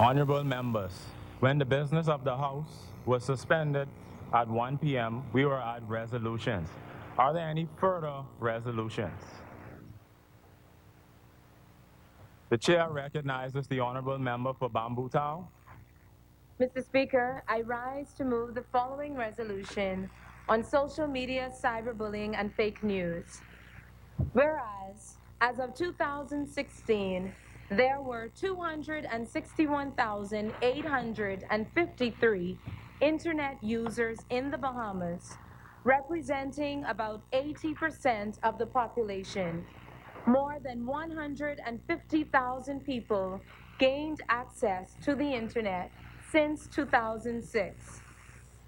Honorable members, when the business of the House was suspended at 1 p.m., we were at resolutions. Are there any further resolutions? The chair recognizes the honorable member for Bamboo Town. Mr. Speaker, I rise to move the following resolution on social media, cyberbullying, and fake news. Whereas, as of 2016, there were 261,853 Internet users in the Bahamas, representing about 80% of the population. More than 150,000 people gained access to the Internet since 2006.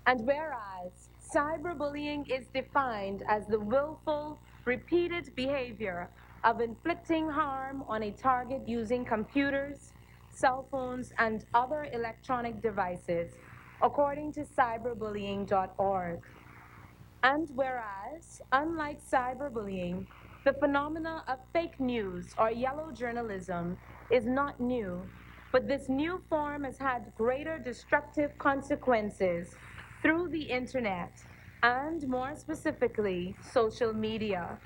And whereas cyberbullying is defined as the willful, repeated behavior of inflicting harm on a target using computers, cell phones, and other electronic devices, according to cyberbullying.org. And whereas, unlike cyberbullying, the phenomena of fake news or yellow journalism is not new, but this new form has had greater destructive consequences through the internet and, more specifically, social media.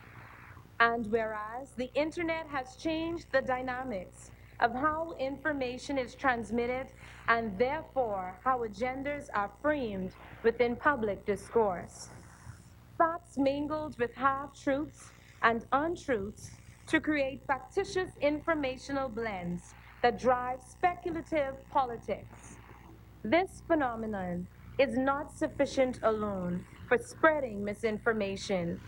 And whereas the internet has changed the dynamics of how information is transmitted and therefore how agendas are framed within public discourse. Facts mingled with half-truths and untruths to create factitious informational blends that drive speculative politics. This phenomenon is not sufficient alone for spreading misinformation,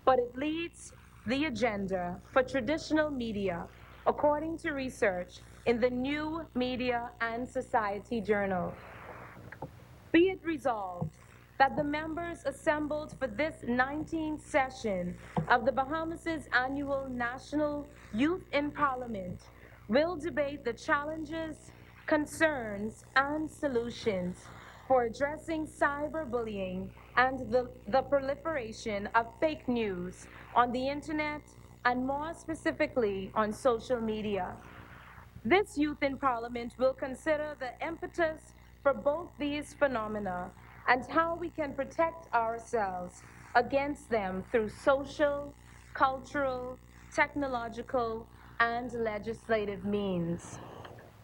but it leads the agenda for traditional media, according to research in the New Media and Society Journal. Be it resolved that the members assembled for this 19th session of the Bahamas' annual National Youth in Parliament will debate the challenges, concerns, and solutions for addressing cyberbullying and the proliferation of fake news on the internet and more specifically on social media. This Youth in Parliament will consider the impetus for both these phenomena and how we can protect ourselves against them through social, cultural, technological, and legislative means.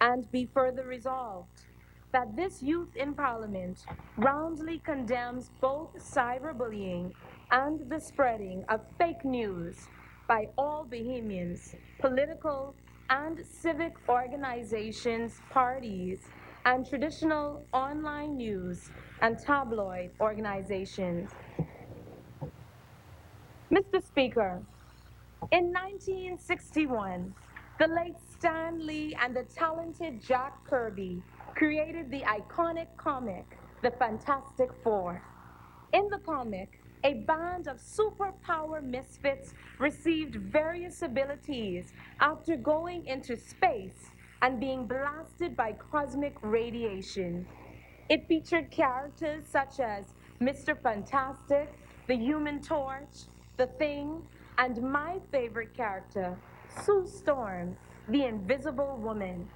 And be further resolved that this Youth in Parliament roundly condemns both cyberbullying and the spreading of fake news by all Bahamians, political and civic organizations, parties, and traditional online news and tabloid organizations. Mr. Speaker, in 1961, the late Stan Lee and the talented Jack Kirby created the iconic comic, The Fantastic Four. In the comic, a band of superpower misfits received various abilities after going into space and being blasted by cosmic radiation. It featured characters such as Mr. Fantastic, the Human Torch, the Thing, and my favorite character, Sue Storm, the Invisible Woman.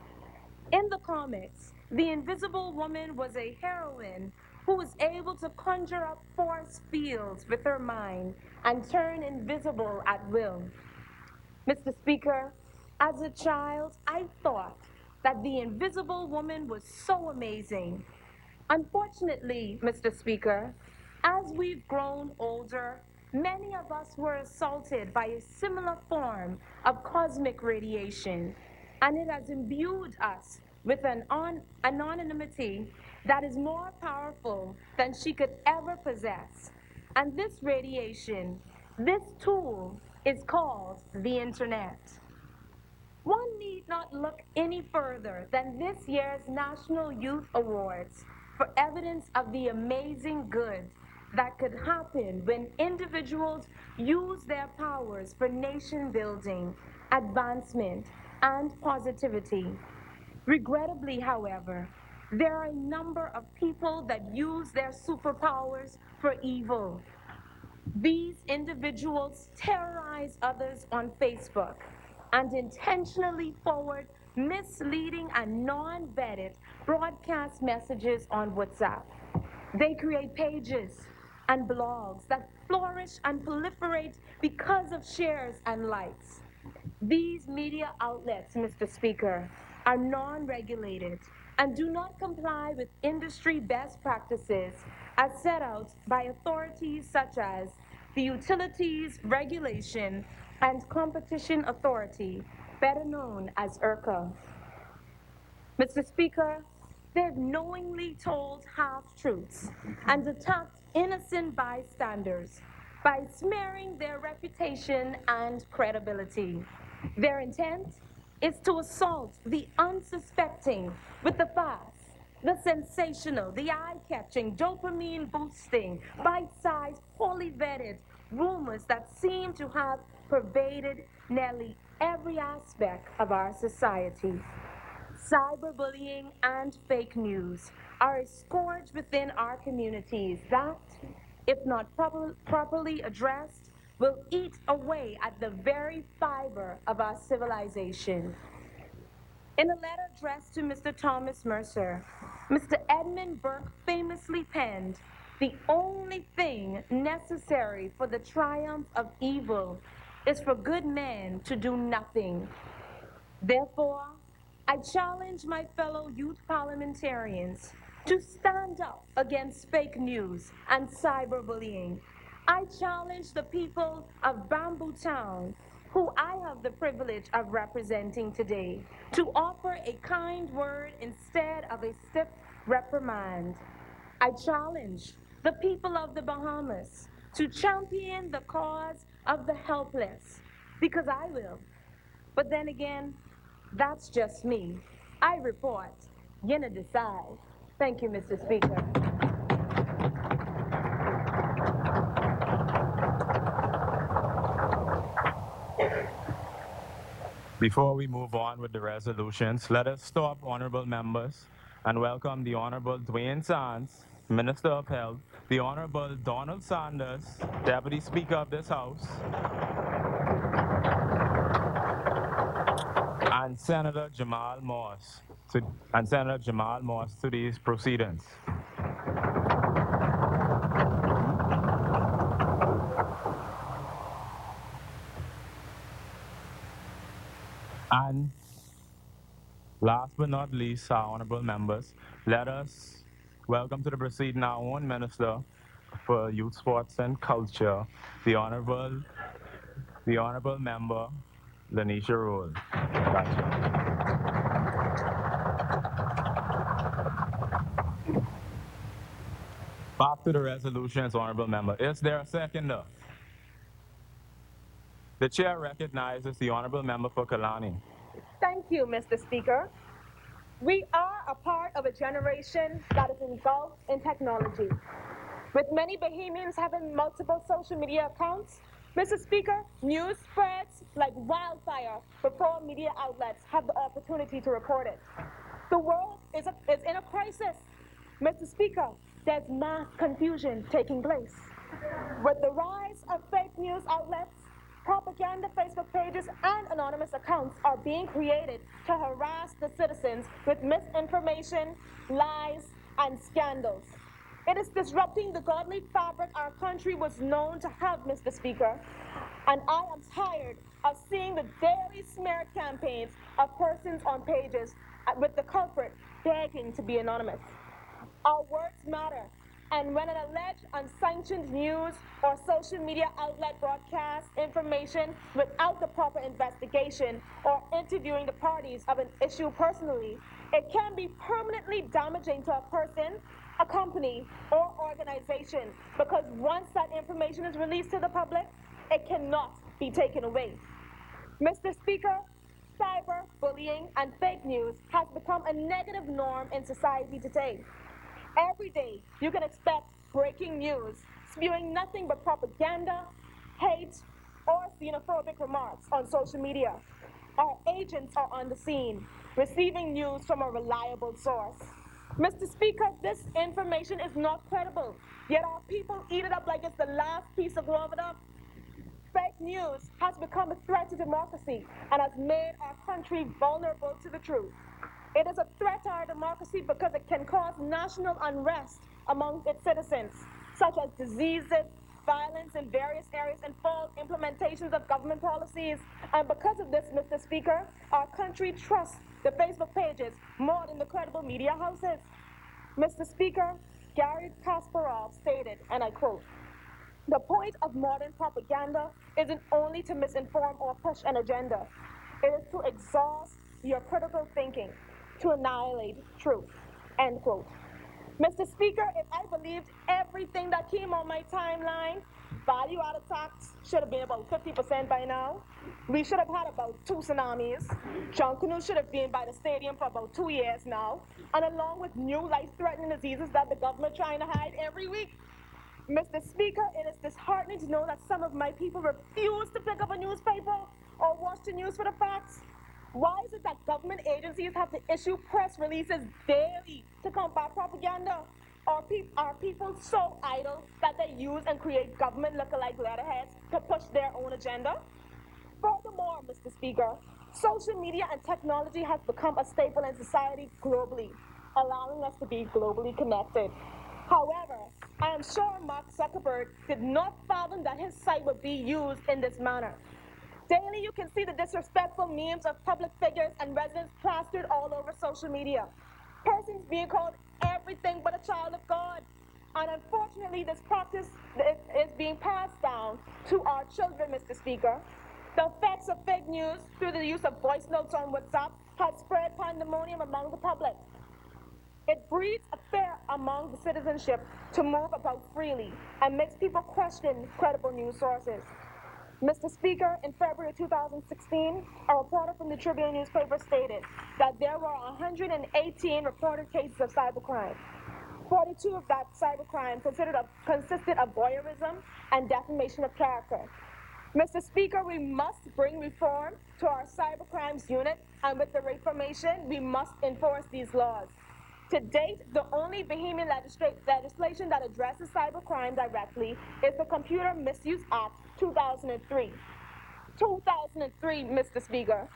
In the comics, the Invisible Woman was a heroine who was able to conjure up force fields with her mind and turn invisible at will. Mr. Speaker, as a child, I thought that the Invisible Woman was so amazing. Unfortunately, Mr. Speaker, as we've grown older, many of us were assaulted by a similar form of cosmic radiation, and it has imbued us with an anonymity that is more powerful than she could ever possess. And this radiation, this tool, is called the Internet. One need not look any further than this year's National Youth Awards for evidence of the amazing good that could happen when individuals use their powers for nation building, advancement, and positivity. Regrettably, however, there are a number of people that use their superpowers for evil. These individuals terrorize others on Facebook and intentionally forward misleading and non-vetted broadcast messages on WhatsApp. They create pages and blogs that flourish and proliferate because of shares and likes. These media outlets, Mr. Speaker, are non-regulated and do not comply with industry best practices as set out by authorities such as the Utilities Regulation and Competition Authority, better known as IRCA. Mr. Speaker, they've knowingly told half-truths and attacked innocent bystanders by smearing their reputation and credibility. Their intent is to assault the unsuspecting with the fast, the sensational, the eye-catching, dopamine-boosting, bite-sized, poorly vetted rumors that seem to have pervaded nearly every aspect of our society. Cyberbullying and fake news are a scourge within our communities that, if not properly addressed, will eat away at the very fiber of our civilization. In a letter addressed to Mr. Thomas Mercer, Mr. Edmund Burke famously penned, "The only thing necessary for the triumph of evil is for good men to do nothing." Therefore, I challenge my fellow youth parliamentarians to stand up against fake news and cyberbullying. I challenge the people of Bamboo Town, who I have the privilege of representing today, to offer a kind word instead of a stiff reprimand. I challenge the people of the Bahamas to champion the cause of the helpless, because I will. But then again, that's just me. I report, Yenna decide. Thank you, Mr. Speaker. Before we move on with the resolutions, let us stop, honorable members, and welcome the Honorable Dwayne Sands, Minister of Health, the Honorable Donald Sanders, Deputy Speaker of this House, and Senator Jamal Morse to these proceedings. And last but not least, our honorable members, let us welcome to the proceeding our own Minister for Youth, Sports and Culture, the Honorable Member, Lanisha Rule. Gotcha. Back to the resolutions, honorable member. Is there a seconder? The chair recognizes the honorable member for Kalani. Thank you, Mr. Speaker. We are a part of a generation that is engulfed in technology. With many Bahamians having multiple social media accounts, Mr. Speaker, news spreads like wildfire before media outlets have the opportunity to report it. The world is in a crisis. Mr. Speaker, there's mass confusion taking place. With the rise of fake news outlets, propaganda Facebook pages and anonymous accounts are being created to harass the citizens with misinformation, lies, and scandals. It is disrupting the godly fabric our country was known to have, Mr. Speaker. And I am tired of seeing the daily smear campaigns of persons on pages with the culprit begging to be anonymous. Our words matter. And when an alleged unsanctioned news or social media outlet broadcasts information without the proper investigation or interviewing the parties of an issue personally, it can be permanently damaging to a person, a company, or organization, because once that information is released to the public, it cannot be taken away. Mr. Speaker, cyberbullying and fake news has become a negative norm in society today. Every day, you can expect breaking news, spewing nothing but propaganda, hate, or xenophobic remarks on social media. Our agents are on the scene, receiving news from a reliable source. Mr. Speaker, this information is not credible, yet our people eat it up like it's the last piece of warmed up. Fake news has become a threat to democracy and has made our country vulnerable to the truth. It is a threat to our democracy because it can cause national unrest among its citizens, such as diseases, violence in various areas, and false implementations of government policies. And because of this, Mr. Speaker, our country trusts the Facebook pages more than the credible media houses. Mr. Speaker, Gary Kasparov stated, and I quote, the point of modern propaganda isn't only to misinform or push an agenda. It is to exhaust your critical thinking, to annihilate truth. End quote. Mr. Speaker, if I believed everything that came on my timeline, value added tax should have been about 50% by now. We should have had about 2 tsunamis. John Canoe should have been by the stadium for about 2 years now. And along with new life threatening diseases that the government trying to hide every week, Mr. Speaker, it is disheartening to know that some of my people refuse to pick up a newspaper or watch the news for the facts. Why is it that government agencies have to issue press releases daily to combat propaganda? Are people so idle that they use and create government lookalike letterheads to push their own agenda? Furthermore, Mr. Speaker, social media and technology has become a staple in society globally, allowing us to be globally connected. However, I am sure Mark Zuckerberg did not fathom that his site would be used in this manner. Daily, you can see the disrespectful memes of public figures and residents plastered all over social media. Persons being called everything but a child of God. And unfortunately, this practice is being passed down to our children, Mr. Speaker. The effects of fake news through the use of voice notes on WhatsApp has spread pandemonium among the public. It breeds a fear among the citizenship to move about freely and makes people question credible news sources. Mr. Speaker, in February 2016, a reporter from the Tribune newspaper stated that there were 118 reported cases of cybercrime. 42 of that cybercrime consisted of voyeurism and defamation of character. Mr. Speaker, we must bring reform to our cybercrimes unit, and with the reformation, we must enforce these laws. To date, the only Bahamian legislation that addresses cybercrime directly is the Computer Misuse Act 2003. 2003, Mr. Speaker.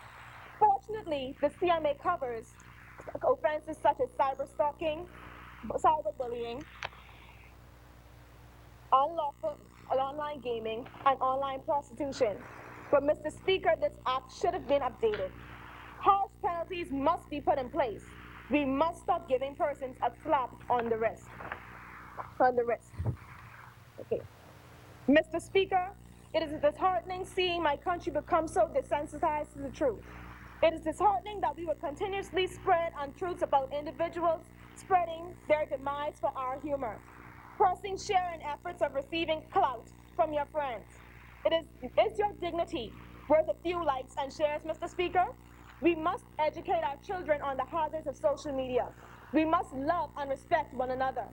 Fortunately, the CMA covers offenses such as cyberstalking, cyberbullying, unlawful online gaming, and online prostitution. But, Mr. Speaker, this act should have been updated. Harsh penalties must be put in place. We must stop giving persons a slap on the wrist. On the wrist. Okay. Mr. Speaker, it is disheartening seeing my country become so desensitized to the truth. It is disheartening that we will continuously spread untruths about individuals, spreading their demise for our humor, pressing share in efforts of receiving clout from your friends. Is your dignity worth a few likes and shares, Mr. Speaker? We must educate our children on the hazards of social media. We must love and respect one another.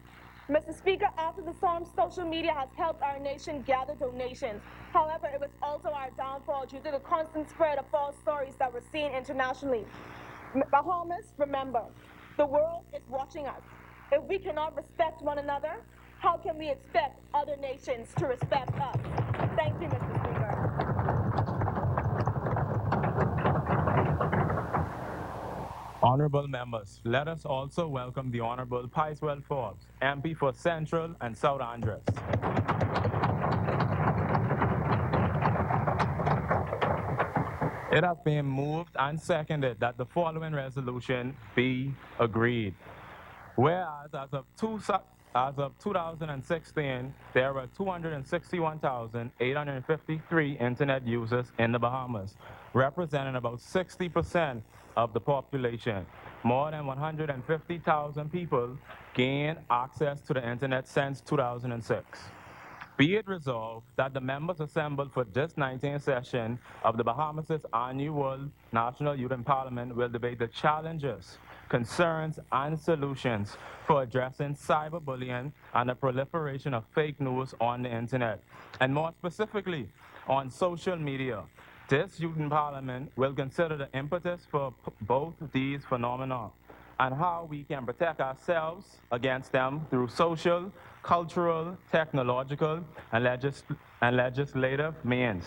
Mr. Speaker, after the storm, social media has helped our nation gather donations. However, it was also our downfall due to the constant spread of false stories that were seen internationally. Bahamas, remember, the world is watching us. If we cannot respect one another, how can we expect other nations to respect us? Thank you, Mr. Speaker. Honorable members, let us also welcome the Honorable Picewell Forbes, MP for Central and South Andros. It has been moved and seconded that the following resolution be agreed. Whereas as of 2016, there were 261,853 internet users in the Bahamas, representing about 60% of the population. More than 150,000 people gained access to the internet since 2006. Be it resolved that the members assembled for this 19th session of the Bahamas' annual National Youth Parliament will debate the challenges, concerns, and solutions for addressing cyberbullying and the proliferation of fake news on the internet, and more specifically, on social media. This Youth Parliament will consider the impetus for both these phenomena and how we can protect ourselves against them through social, cultural, technological, and and legislative means.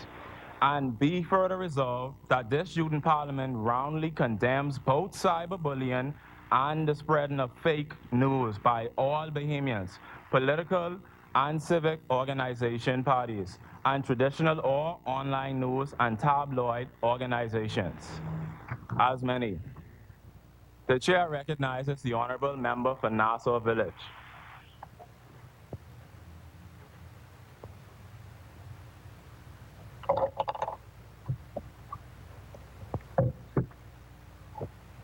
And be further resolved that this youth in Parliament roundly condemns both cyberbullying and the spreading of fake news by all Bahamians, political and civic organization parties, and traditional or online news and tabloid organizations. As many. The chair recognizes the honorable member for Nassau Village.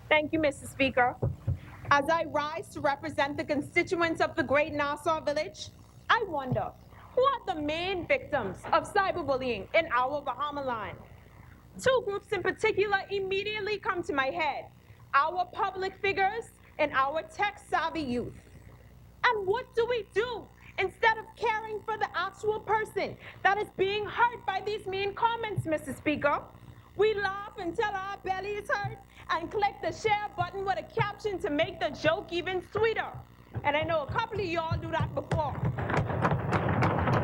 Thank you, Mr. Speaker. As I rise to represent the constituents of the Great Nassau Village, I wonder, who are the main victims of cyberbullying in our Bahama land? Two groups in particular immediately come to my head: our public figures and our tech-savvy youth. And what do we do instead of caring for the actual person that is being hurt by these mean comments, Mr. Speaker? We laugh until our bellies hurt and click the share button with a caption to make the joke even sweeter. And I know a couple of y'all do that before.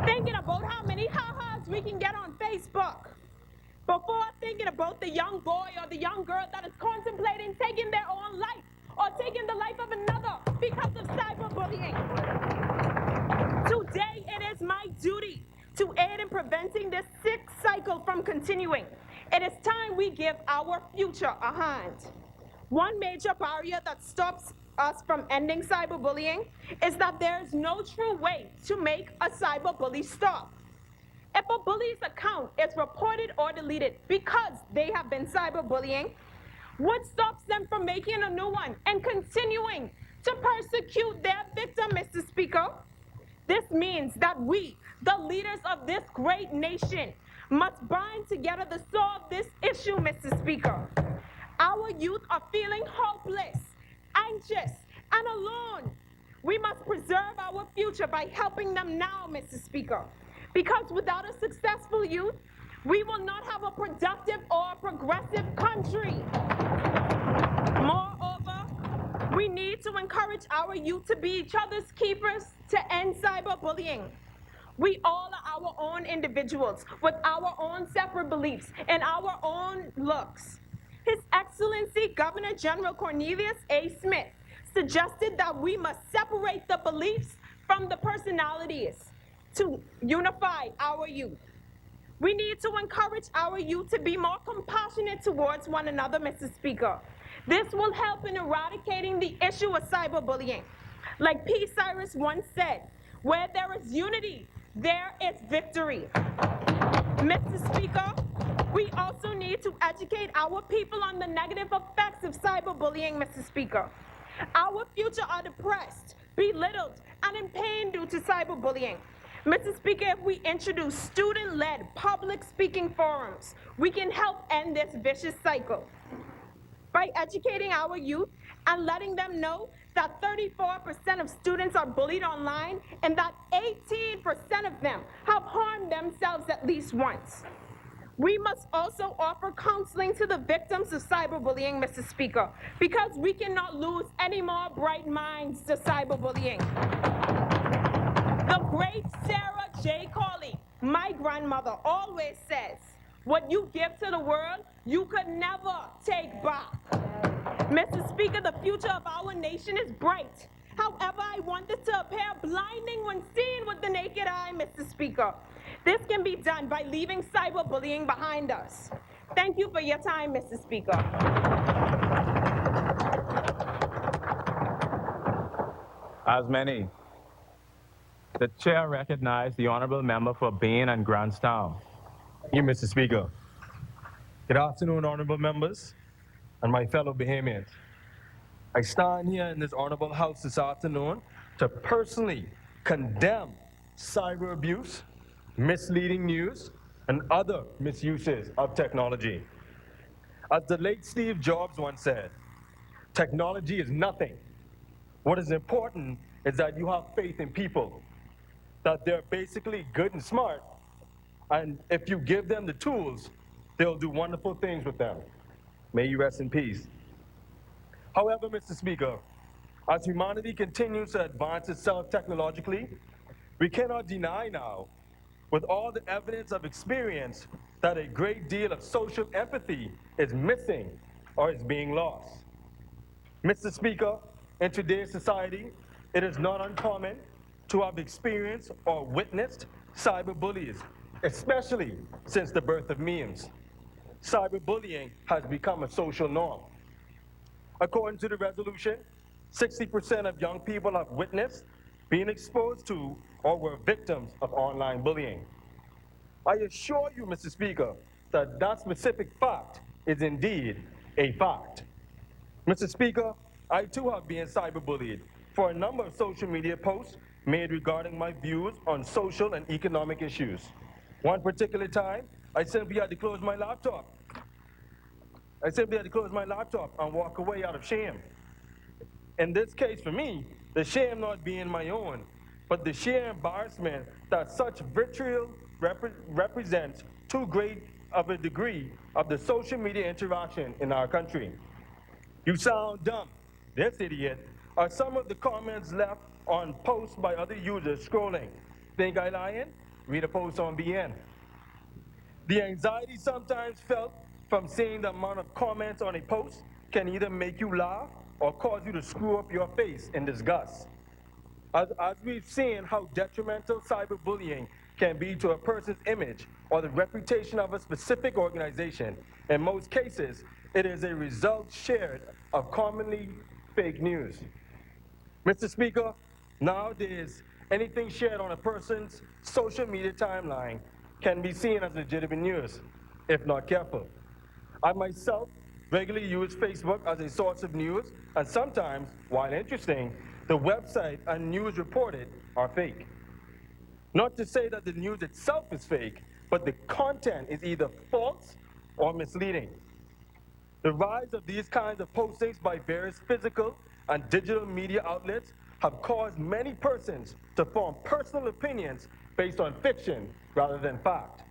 Thinking about how many ha-has we can get on Facebook before thinking about the young boy or the young girl that is contemplating taking their own life or taking the life of another because of cyberbullying. Today, it is my duty to aid in preventing this sick cycle from continuing. It is time we give our future a hand. One major barrier that stops us from ending cyberbullying is that there is no true way to make a cyberbully stop. If a bully's account is reported or deleted because they have been cyberbullying, what stops them from making a new one and continuing to persecute their victim, Mr. Speaker? This means that we, the leaders of this great nation, must bind together to solve this issue, Mr. Speaker. Our youth are feeling hopeless, anxious, and alone. We must preserve our future by helping them now, Mr. Speaker. Because without a successful youth, we will not have a productive or progressive country. Moreover, we need to encourage our youth to be each other's keepers to end cyberbullying. We all are our own individuals with our own separate beliefs and our own looks. His Excellency Governor General Cornelius A. Smith suggested that we must separate the beliefs from the personalities to unify our youth. We need to encourage our youth to be more compassionate towards one another, Mr. Speaker. This will help in eradicating the issue of cyberbullying. Like P. Cyrus once said, where there is unity, there is victory. Mr. Speaker, we also need to educate our people on the negative effects of cyberbullying, Mr. Speaker. Our future are depressed, belittled, and in pain due to cyberbullying. Mr. Speaker, if we introduce student-led public speaking forums, we can help end this vicious cycle. By educating our youth and letting them know that 34% of students are bullied online and that 18% of them have harmed themselves at least once. We must also offer counseling to the victims of cyberbullying, Mr. Speaker, because we cannot lose any more bright minds to cyberbullying. The great Sarah J. Colley, my grandmother, always says, what you give to the world, you could never take back. Mr. Speaker, the future of our nation is bright. However, I want this to appear blinding when seen with the naked eye, Mr. Speaker. This can be done by leaving cyberbullying behind us. Thank you for your time, Mr. Speaker. As many. The chair recognizes the honorable member for Bain and Grantstown. Thank you, Mr. Speaker. Good afternoon, honorable members and my fellow Bahamians. I stand here in this honorable house this afternoon to personally condemn cyber abuse, misleading news, and other misuses of technology. As the late Steve Jobs once said, technology is nothing. What is important is that you have faith in people, that they're basically good and smart, and if you give them the tools, they'll do wonderful things with them. May you rest in peace. However, Mr. Speaker, as humanity continues to advance itself technologically, we cannot deny now, with all the evidence of experience that a great deal of social empathy is missing or is being lost. Mr. Speaker, in today's society, it is not uncommon to have experienced or witnessed cyberbullies, especially since the birth of memes. Cyberbullying has become a social norm. According to the resolution, 60% of young people have witnessed being exposed to or were victims of online bullying. I assure you, Mr. Speaker, that that specific fact is indeed a fact. Mr. Speaker, I too have been cyberbullied for a number of social media posts made regarding my views on social and economic issues. One particular time, I simply had to close my laptop. And walk away out of shame. In this case, for me, the shame not being my own, but the sheer embarrassment that such vitriol represents too great of a degree of the social media interaction in our country. You sound dumb. This idiot are some of the comments left on posts by other users scrolling. Think I lying? Read a post on BN. The anxiety sometimes felt from seeing the amount of comments on a post can either make you laugh or cause you to screw up your face in disgust. As we've seen how detrimental cyberbullying can be to a person's image or the reputation of a specific organization, in most cases, it is a result shared of commonly fake news. Mr. Speaker, nowadays, anything shared on a person's social media timeline can be seen as legitimate news, if not careful. I myself regularly use Facebook as a source of news, and sometimes, while interesting, the website and news reported are fake. Not to say that the news itself is fake, but the content is either false or misleading. The rise of these kinds of postings by various physical and digital media outlets have caused many persons to form personal opinions based on fiction rather than fact.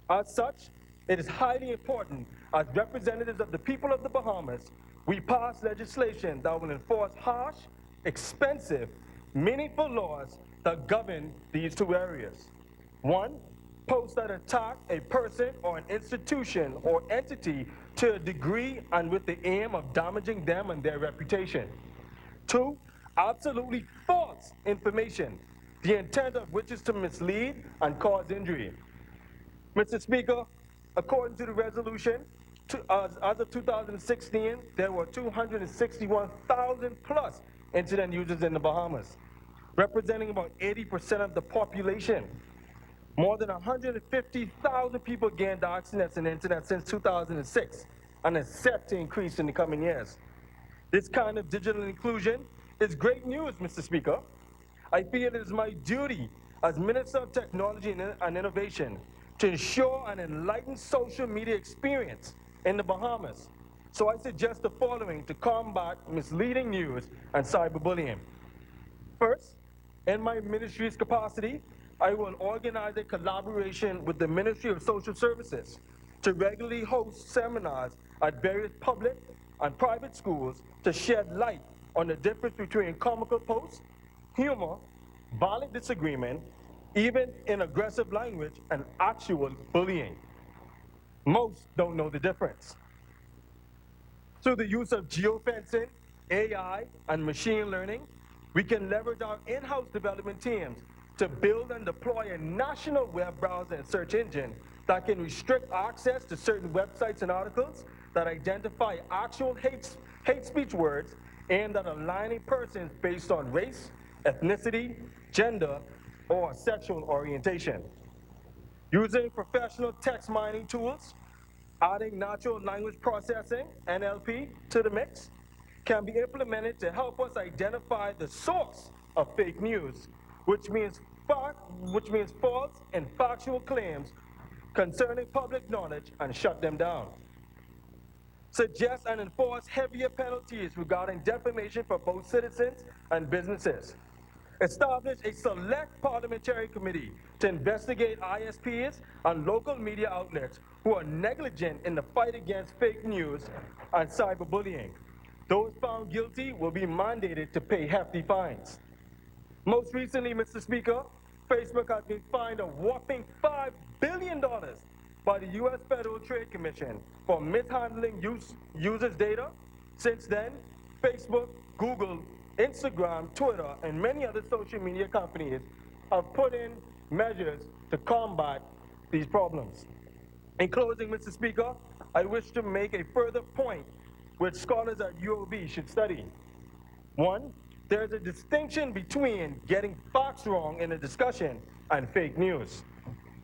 As such, it is highly important, as representatives of the people of the Bahamas, we pass legislation that will enforce harsh, expensive, meaningful laws that govern these two areas. One, posts that attack a person or an institution or entity to a degree and with the aim of damaging them and their reputation. Two, absolutely false information, the intent of which is to mislead and cause injury. Mr. Speaker, according to the resolution, as of 2016, there were 261,000 plus internet users in the Bahamas, representing about 80% of the population. More than 150,000 people gained access to the internet since 2006, and is set to increase in the coming years. This kind of digital inclusion is great news, Mr. Speaker. I feel it is my duty as Minister of Technology and Innovation to ensure an enlightened social media experience in the Bahamas. So I suggest the following to combat misleading news and cyberbullying. First, in my ministry's capacity, I will organize a collaboration with the Ministry of Social Services to regularly host seminars at various public and private schools to shed light on the difference between comical posts, humor, violent disagreement, even in aggressive language, and actual bullying. Most don't know the difference. Through the use of geofencing, AI, and machine learning, we can leverage our in-house development teams to build and deploy a national web browser and search engine that can restrict access to certain websites and articles that identify actual hate speech words aimed at aligning persons based on race, ethnicity, gender, or sexual orientation. Using professional text mining tools, adding natural language processing, NLP, to the mix can be implemented to help us identify the source of fake news, which means false and factual claims concerning public knowledge, and shut them down. Suggest and enforce heavier penalties regarding defamation for both citizens and businesses. Establish a select parliamentary committee to investigate ISPs and local media outlets who are negligent in the fight against fake news and cyberbullying. Those found guilty will be mandated to pay hefty fines. Most recently, Mr. Speaker, Facebook has been fined a whopping $5 billion by the U.S. Federal Trade Commission for mishandling users' data. Since then, Facebook, Google, Instagram, Twitter, and many other social media companies have put in measures to combat these problems. In closing, Mr. Speaker, I wish to make a further point which scholars at UOB should study. One, there's a distinction between getting facts wrong in a discussion and fake news.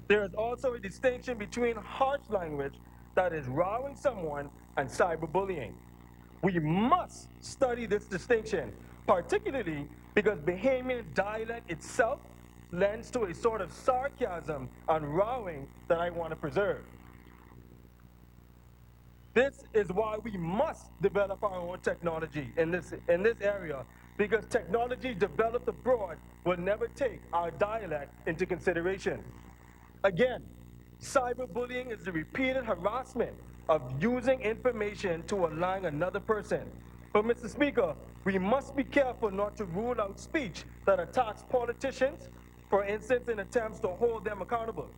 There is also a distinction between harsh language that is rowing someone and cyberbullying. We must study this distinction, particularly because Bahamian dialect itself lends to a sort of sarcasm and rowing that I want to preserve. This is why we must develop our own technology in this area, because technology developed abroad will never take our dialect into consideration. Again, cyberbullying is the repeated harassment of using information to align another person. But Mr. Speaker, we must be careful not to rule out speech that attacks politicians, for instance, in attempts to hold them accountable.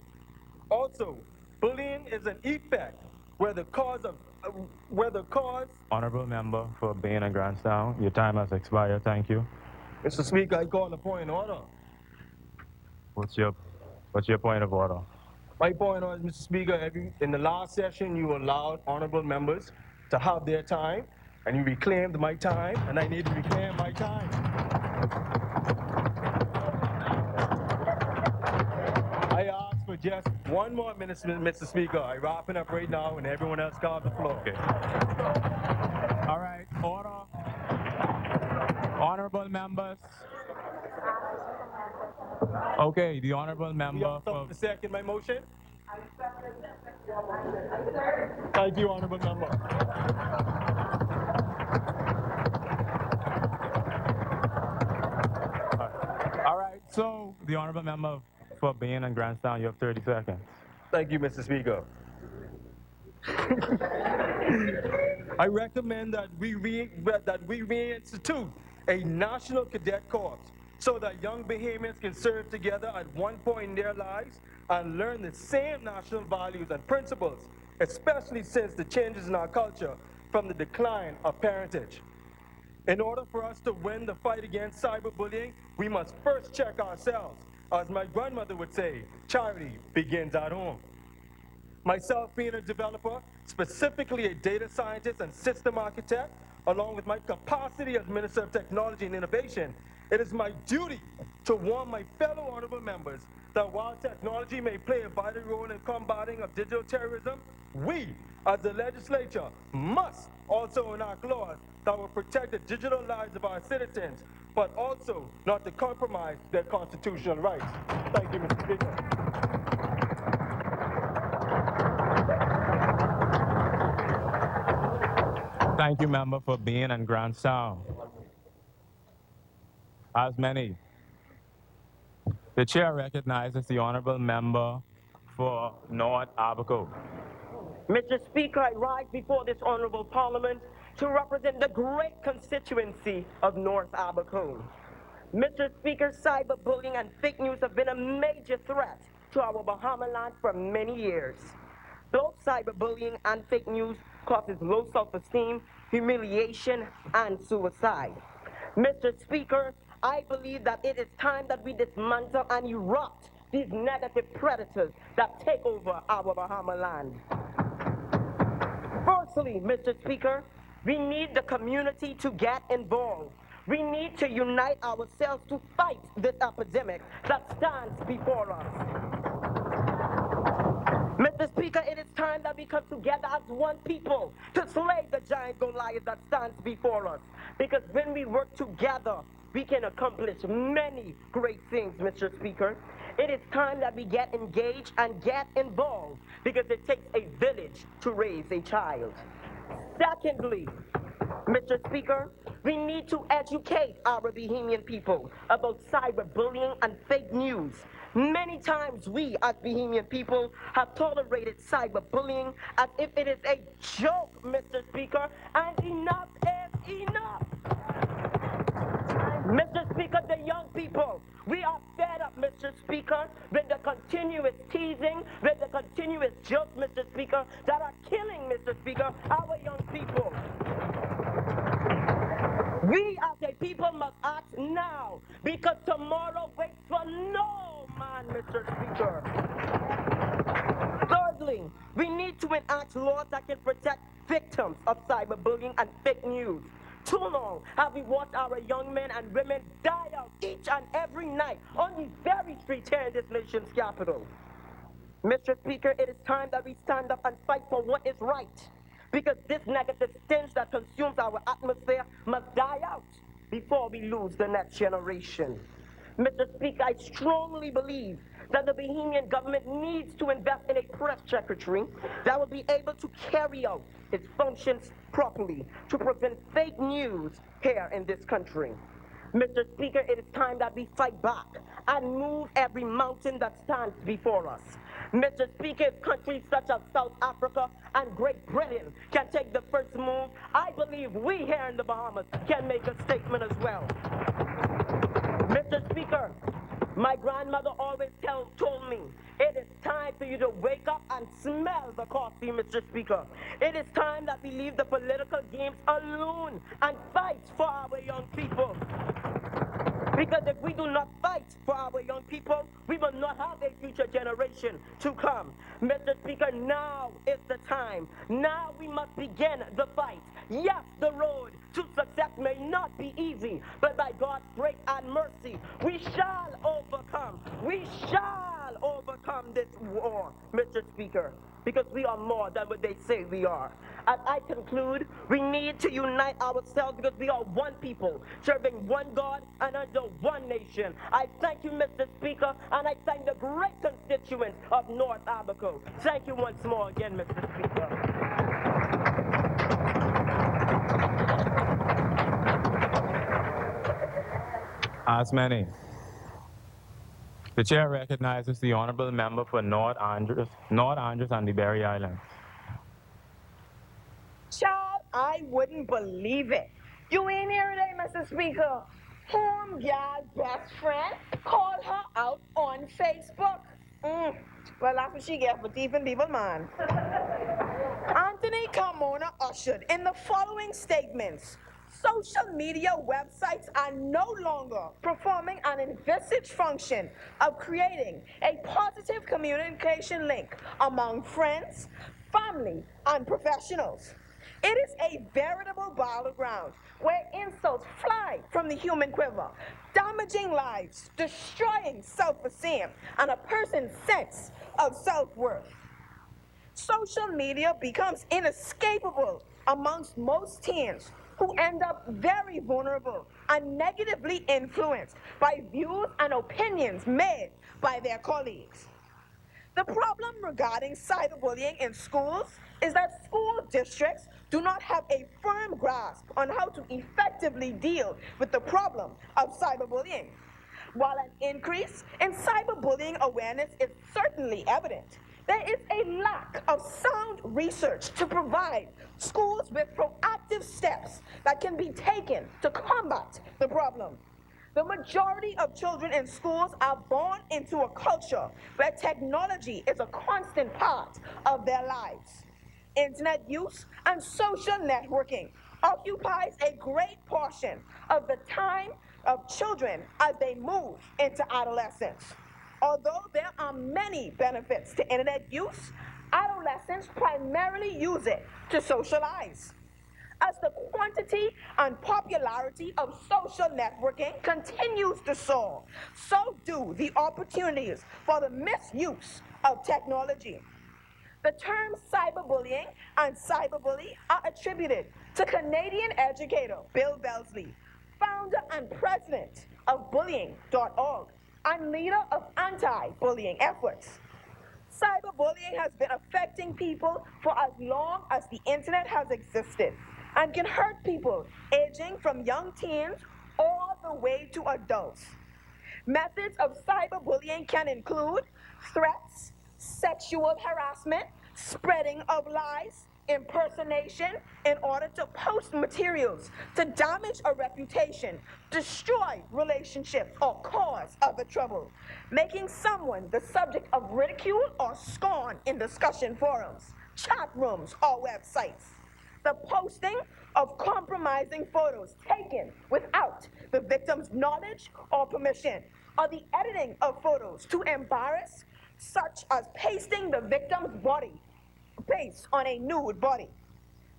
Also, bullying is an effect where the cause. Honorable member for Bain and Grandstown, your time has expired. Thank you. Mr. Speaker, I call a point in order. What's your point of order? My point is, Mr. Speaker, in the last session, you allowed honorable members to have their time, and you reclaimed my time, and I need to reclaim my time. I ask for just 1 more minute, Mr. Speaker. I'm wrapping up right now, and everyone else got the floor. Okay. All right, order. Honorable members. Okay, the honorable member for To second my motion. Thank you, honorable member. All right, so the honorable member for Bain and Grandstown, you have 30 seconds. Thank you, Mr. Speaker. I recommend that we reinstitute a national cadet corps so that young Bahamians can serve together at one point in their lives and learn the same national values and principles, especially since the changes in our culture from the decline of parentage. In order for us to win the fight against cyberbullying, we must first check ourselves. As my grandmother would say, charity begins at home. Myself being a developer, specifically a data scientist and system architect, along with my capacity as Minister of Technology and Innovation, it is my duty to warn my fellow honorable members that while technology may play a vital role in combating of digital terrorism, we, as the legislature, must also enact laws that will protect the digital lives of our citizens, but also not to compromise their constitutional rights. Thank you, Mr. Speaker. Thank you, member for Bain and Grandstown. As many. The chair recognizes the honorable member for North Abaco. Mr. Speaker, I rise before this honorable parliament to represent the great constituency of North Abaco. Mr. Speaker, cyberbullying and fake news have been a major threat to our Bahamaland for many years. Both cyberbullying and fake news causes low self-esteem, humiliation, and suicide. Mr. Speaker, I believe that it is time that we dismantle and erupt these negative predators that take over our Bahamaland. Firstly, Mr. Speaker, we need the community to get involved. We need to unite ourselves to fight this epidemic that stands before us. Mr. Speaker, it is time that we come together as one people to slay the giant Goliath that stands before us. Because when we work together, we can accomplish many great things, Mr. Speaker. It is time that we get engaged and get involved because it takes a village to raise a child. Secondly, Mr. Speaker, we need to educate our Bahamian people about cyberbullying and fake news. Many times we as Bahamian people have tolerated cyberbullying as if it is a joke, Mr. Speaker, and enough is enough. Mr. Speaker, the young people, we are fed up, Mr. Mr. Speaker, with the continuous teasing, with the continuous jokes, Mr. Speaker, that are killing, Mr. Speaker, our young people. We as a people must act now, because tomorrow waits for no man, Mr. Speaker. Thirdly, we need to enact laws that can protect victims of cyberbullying and fake news. Too long have we watched our young men and women die out each and every night on these very streets here in this nation's capital. Mr. Speaker, it is time that we stand up and fight for what is right, because this negative stench that consumes our atmosphere must die out before we lose the next generation. Mr. Speaker, I strongly believe that the Bahamian government needs to invest in a press secretary that will be able to carry out its functions properly to prevent fake news here in this country. Mr. Speaker, it is time that we fight back and move every mountain that stands before us. Mr. Speaker, if countries such as South Africa and Great Britain can take the first move, I believe we here in the Bahamas can make a statement as well. Mr. Speaker, my grandmother always told me, it is time for you to wake up and smell the coffee, Mr. Speaker. It is time that we leave the political games alone and fight for our young people. Because if we do not fight for our young people, we will not have a future generation to come. Mr. Speaker, now is the time. Now we must begin the fight. Yes, the road to success may not be easy, but by God's grace and mercy, we shall overcome. We shall overcome this war, Mr. Speaker, because we are more than what they say we are. As I conclude, we need to unite ourselves because we are one people, serving one God and under one nation. I thank you, Mr. Speaker, and I thank the great constituents of North Abaco. Thank you once more again, Mr. Speaker. As many. The chair recognizes the honorable member for North Andros and the Berry Islands. Child, I wouldn't believe it. You ain't here today, Mr. Speaker. Home gal's best friend called her out on Facebook. Well, that's what she gets for thieving people's mind. Anthony Carmona ushered in the following statements. Social media websites are no longer performing an envisaged function of creating a positive communication link among friends, family, and professionals. It is a veritable battleground where insults fly from the human quiver, damaging lives, destroying self-esteem, and a person's sense of self-worth. Social media becomes inescapable amongst most teens who end up very vulnerable and negatively influenced by views and opinions made by their colleagues. The problem regarding cyberbullying in schools is that school districts do not have a firm grasp on how to effectively deal with the problem of cyberbullying. While an increase in cyberbullying awareness is certainly evident, there is a lack of sound research to provide schools with proactive steps that can be taken to combat the problem. The majority of children in schools are born into a culture where technology is a constant part of their lives. Internet use and social networking occupies a great portion of the time of children as they move into adolescence. Although there are many benefits to internet use, adolescents primarily use it to socialize. As the quantity and popularity of social networking continues to soar, so do the opportunities for the misuse of technology. The terms cyberbullying and cyberbully are attributed to Canadian educator Bill Belsley, founder and president of bullying.org and leader of anti-bullying efforts. Cyberbullying has been affecting people for as long as the internet has existed and can hurt people aging from young teens all the way to adults. Methods of cyberbullying can include threats, sexual harassment, spreading of lies, impersonation in order to post materials to damage a reputation, destroy relationships, or cause other trouble, making someone the subject of ridicule or scorn in discussion forums, chat rooms, or websites. The posting of compromising photos taken without the victim's knowledge or permission, or the editing of photos to embarrass, such as pasting the victim's body based on a nude body,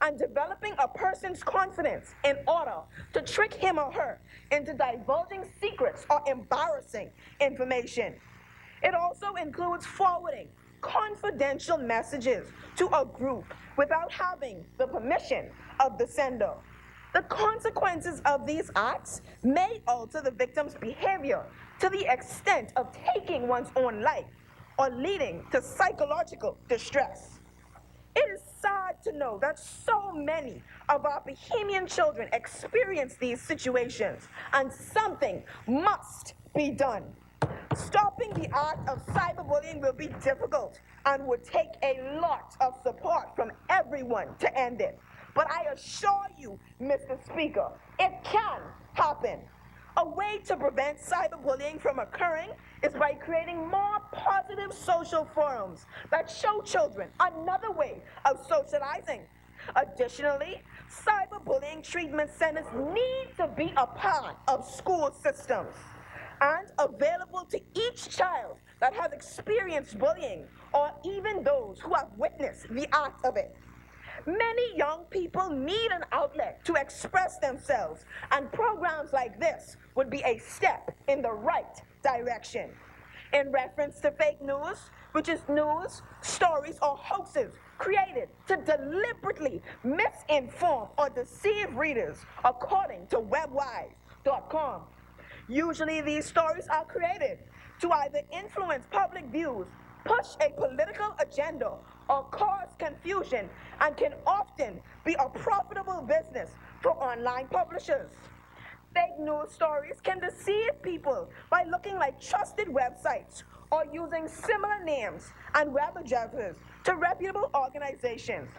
and developing a person's confidence in order to trick him or her into divulging secrets or embarrassing information. It also includes forwarding confidential messages to a group without having the permission of the sender. The consequences of these acts may alter the victim's behavior to the extent of taking one's own life or leading to psychological distress. It is sad to know that so many of our Bahamian children experience these situations, and something must be done. Stopping the act of cyberbullying will be difficult and would take a lot of support from everyone to end it. But I assure you, Mr. Speaker, it can happen. A way to prevent cyberbullying from occurring is by creating more positive social forums that show children another way of socializing. Additionally, cyberbullying treatment centers need to be a part of school systems and available to each child that has experienced bullying or even those who have witnessed the act of it. Many young people need an outlet to express themselves, and programs like this would be a step in the right direction. In reference to fake news, which is news, stories, or hoaxes created to deliberately misinform or deceive readers, according to webwise.com. Usually, these stories are created to either influence public views, push a political agenda, or cause confusion, and can often be a profitable business for online publishers. Fake news stories can deceive people by looking like trusted websites or using similar names and web addresses to reputable organizations.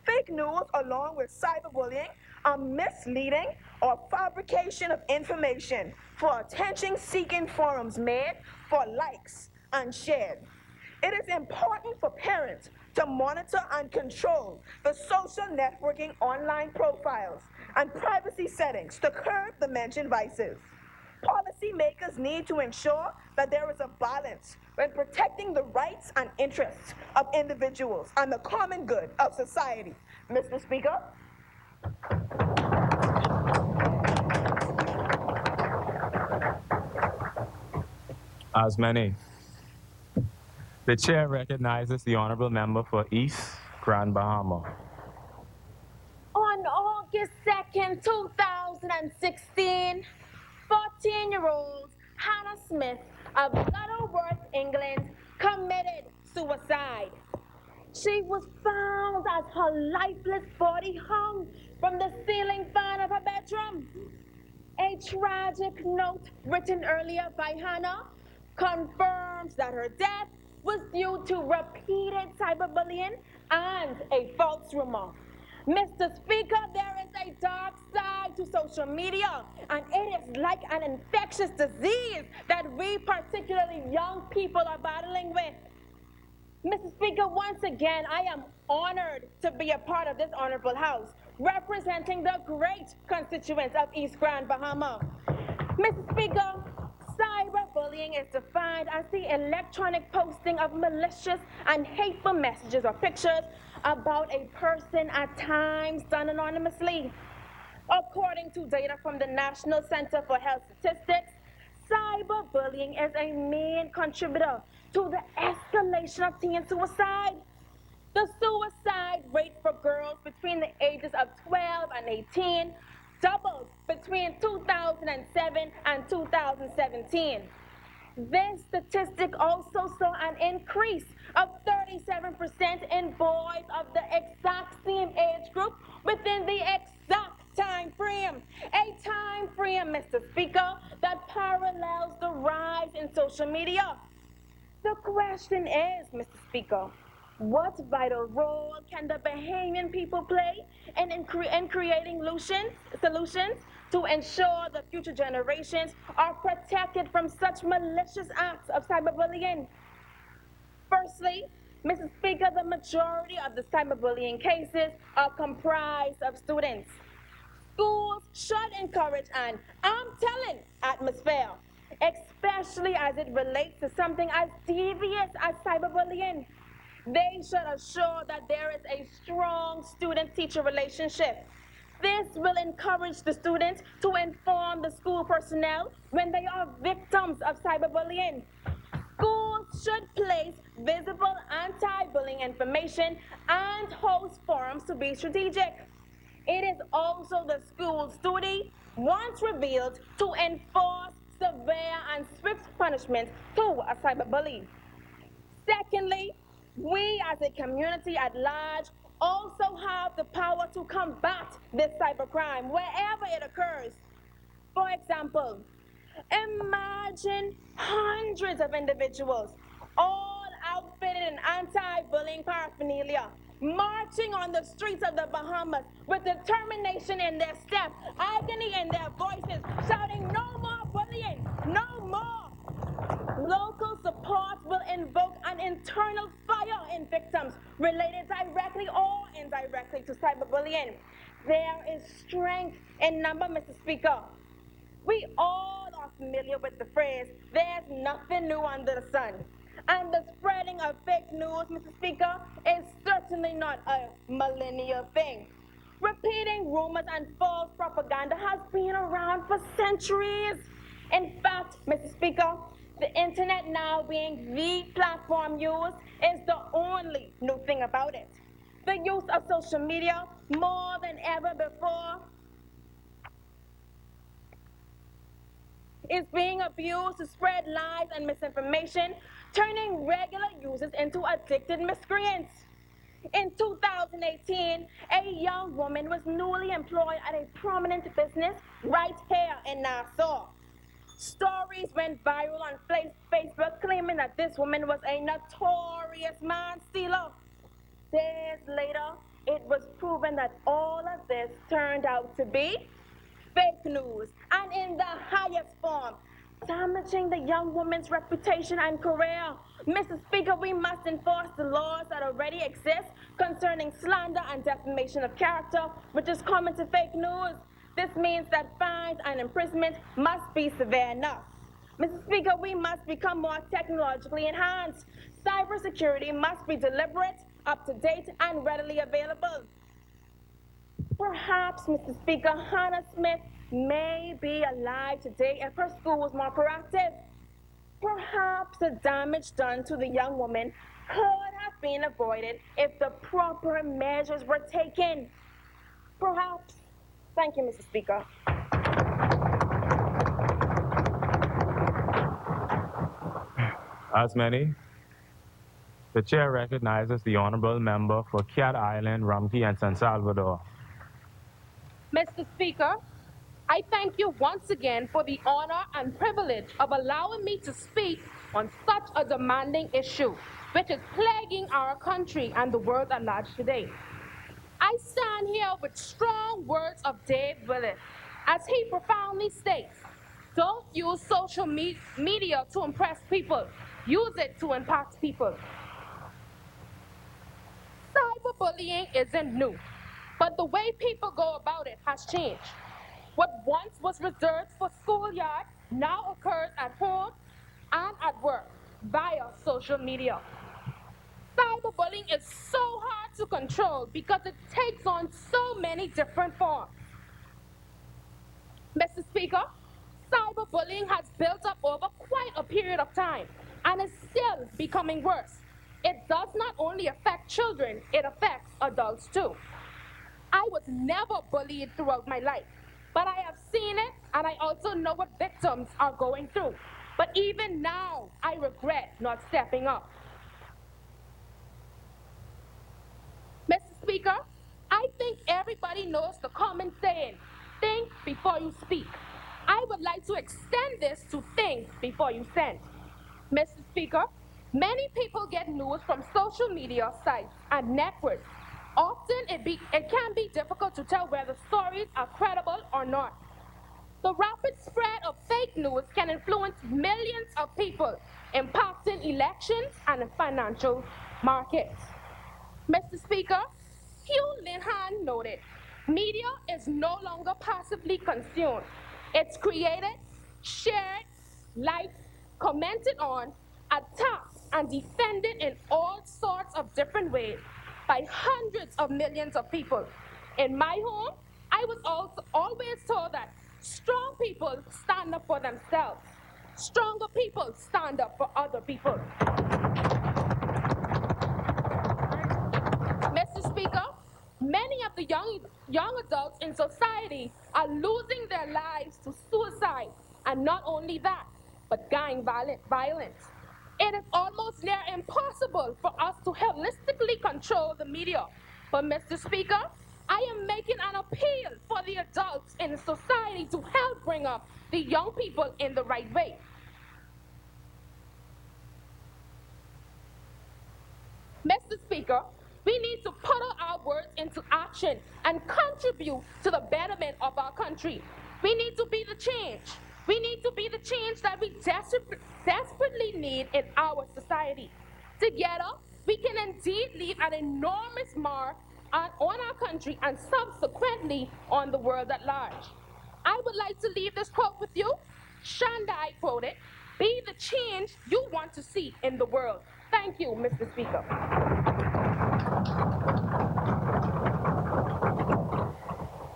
Fake news, along with cyberbullying, are misleading or fabrication of information for attention-seeking forums made for likes and shared. It is important for parents to monitor and control the social networking online profiles and privacy settings to curb the mentioned vices. Policymakers need to ensure that there is a balance when protecting the rights and interests of individuals and the common good of society. Mr. Speaker? As many. The chair recognizes the honorable member for East Grand Bahama. On August 2nd, 2016, 14-year-old Hannah Smith of Lutterworth, England, committed suicide. She was found as her lifeless body hung from the ceiling fan of her bedroom. A tragic note written earlier by Hannah confirms that her death was due to repeated cyberbullying and a false rumor. Mr. Speaker, there is a dark side to social media, and it is like an infectious disease that we, particularly young people, are battling with. Mr. Speaker, once again, I am honored to be a part of this honorable house, representing the great constituents of East Grand Bahama. Mr. Speaker, cyberbullying is defined as the electronic posting of malicious and hateful messages or pictures about a person, at times done anonymously. According to data from the National Center for Health Statistics, cyberbullying is a main contributor to the escalation of teen suicide. The suicide rate for girls between the ages of 12 and 18 doubled between 2007 and 2017. This statistic also saw an increase of 37% in boys of the exact same age group within the exact time frame. A time frame, Mr. Speaker, that parallels the rise in social media. The question is, Mr. Speaker, What vital role can the Bahamian people play in creating solutions to ensure the future generations are protected from such malicious acts of cyberbullying? Firstly, Mrs. Speaker, the majority of the cyberbullying cases are comprised of students. Schools should encourage an I'm telling atmosphere, especially as it relates to something as devious as cyberbullying. They should assure that there is a strong student teacher relationship. This will encourage the students to inform the school personnel when they are victims of cyberbullying. Schools should place visible anti-bullying information and host forums to be strategic. It is also the school's duty, once revealed, to enforce severe and swift punishment to a cyberbully. Secondly, we as a community at large also have the power to combat this cybercrime wherever it occurs. For example, imagine hundreds of individuals, all outfitted in anti-bullying paraphernalia, marching on the streets of the Bahamas with determination in their step, agony in their voices, shouting, "No more bullying! No more!" Local support will invoke an internal fire in victims related directly or indirectly to cyberbullying. There is strength in number, Mr. Speaker. We all are familiar with the phrase, "there's nothing new under the sun." And the spreading of fake news, Mr. Speaker, is certainly not a millennial thing. Repeating rumors and false propaganda has been around for centuries. In fact, Mr. Speaker, the internet now being the platform used is the only new thing about it. The use of social media more than ever before is being abused to spread lies and misinformation, turning regular users into addicted miscreants. In 2018, a young woman was newly employed at a prominent business right here in Nassau. Stories went viral on Facebook claiming that this woman was a notorious man stealer. Days later, it was proven that all of this turned out to be fake news, and in the highest form, damaging the young woman's reputation and career. Mr. Speaker, we must enforce the laws that already exist concerning slander and defamation of character, which is common to fake news. This means that fines and imprisonment must be severe enough. Mr. Speaker, we must become more technologically enhanced. Cybersecurity must be deliberate, up to date, and readily available. Perhaps, Mr. Speaker, Hannah Smith may be alive today if her school was more proactive. Perhaps the damage done to the young woman could have been avoided if the proper measures were taken. Perhaps. Thank you, Mr. Speaker. As many, the chair recognizes the honorable member for Cat Island, Rumkey, and San Salvador. Mr. Speaker, I thank you once again for the honor and privilege of allowing me to speak on such a demanding issue, which is plaguing our country and the world at large today. I stand here with strong words of Dave Willis, as he profoundly states, "Don't use social media to impress people, use it to impact people." Cyberbullying isn't new, but the way people go about it has changed. What once was reserved for schoolyard now occurs at home and at work via social media. Cyberbullying is so hard to control because it takes on so many different forms. Mr. Speaker, cyberbullying has built up over quite a period of time and is still becoming worse. It does not only affect children, it affects adults too. I was never bullied throughout my life, but I have seen it and I also know what victims are going through. But even now, I regret not stepping up. Mr. Speaker, I think everybody knows the common saying, think before you speak. I would like to extend this to think before you send. Mr. Speaker, Many people get news from social media sites and networks. Often it can be difficult to tell whether stories are credible or not. The rapid spread of fake news can influence millions of people, impacting elections and financial markets. Mr. Speaker, Hugh Linhan noted, media is no longer passively consumed. It's created, shared, liked, commented on, attacked, and defended in all sorts of different ways by hundreds of millions of people. In my home, I was also always told that strong people stand up for themselves. Stronger people stand up for other people. Mr. Speaker, many of the young adults in society are losing their lives to suicide, and not only that, but gang violence. It is almost near impossible for us to holistically control the media. But Mr. Speaker, I am making an appeal for the adults in society to help bring up the young people in the right way. Mr. Speaker, we need to put our words into action and contribute to the betterment of our country. We need to be the change. We need to be the change that we desperately need in our society. Together, we can indeed leave an enormous mark on our country and subsequently on the world at large. I would like to leave this quote with you. Shandai quoted, "Be the change you want to see in the world." Thank you, Mr. Speaker.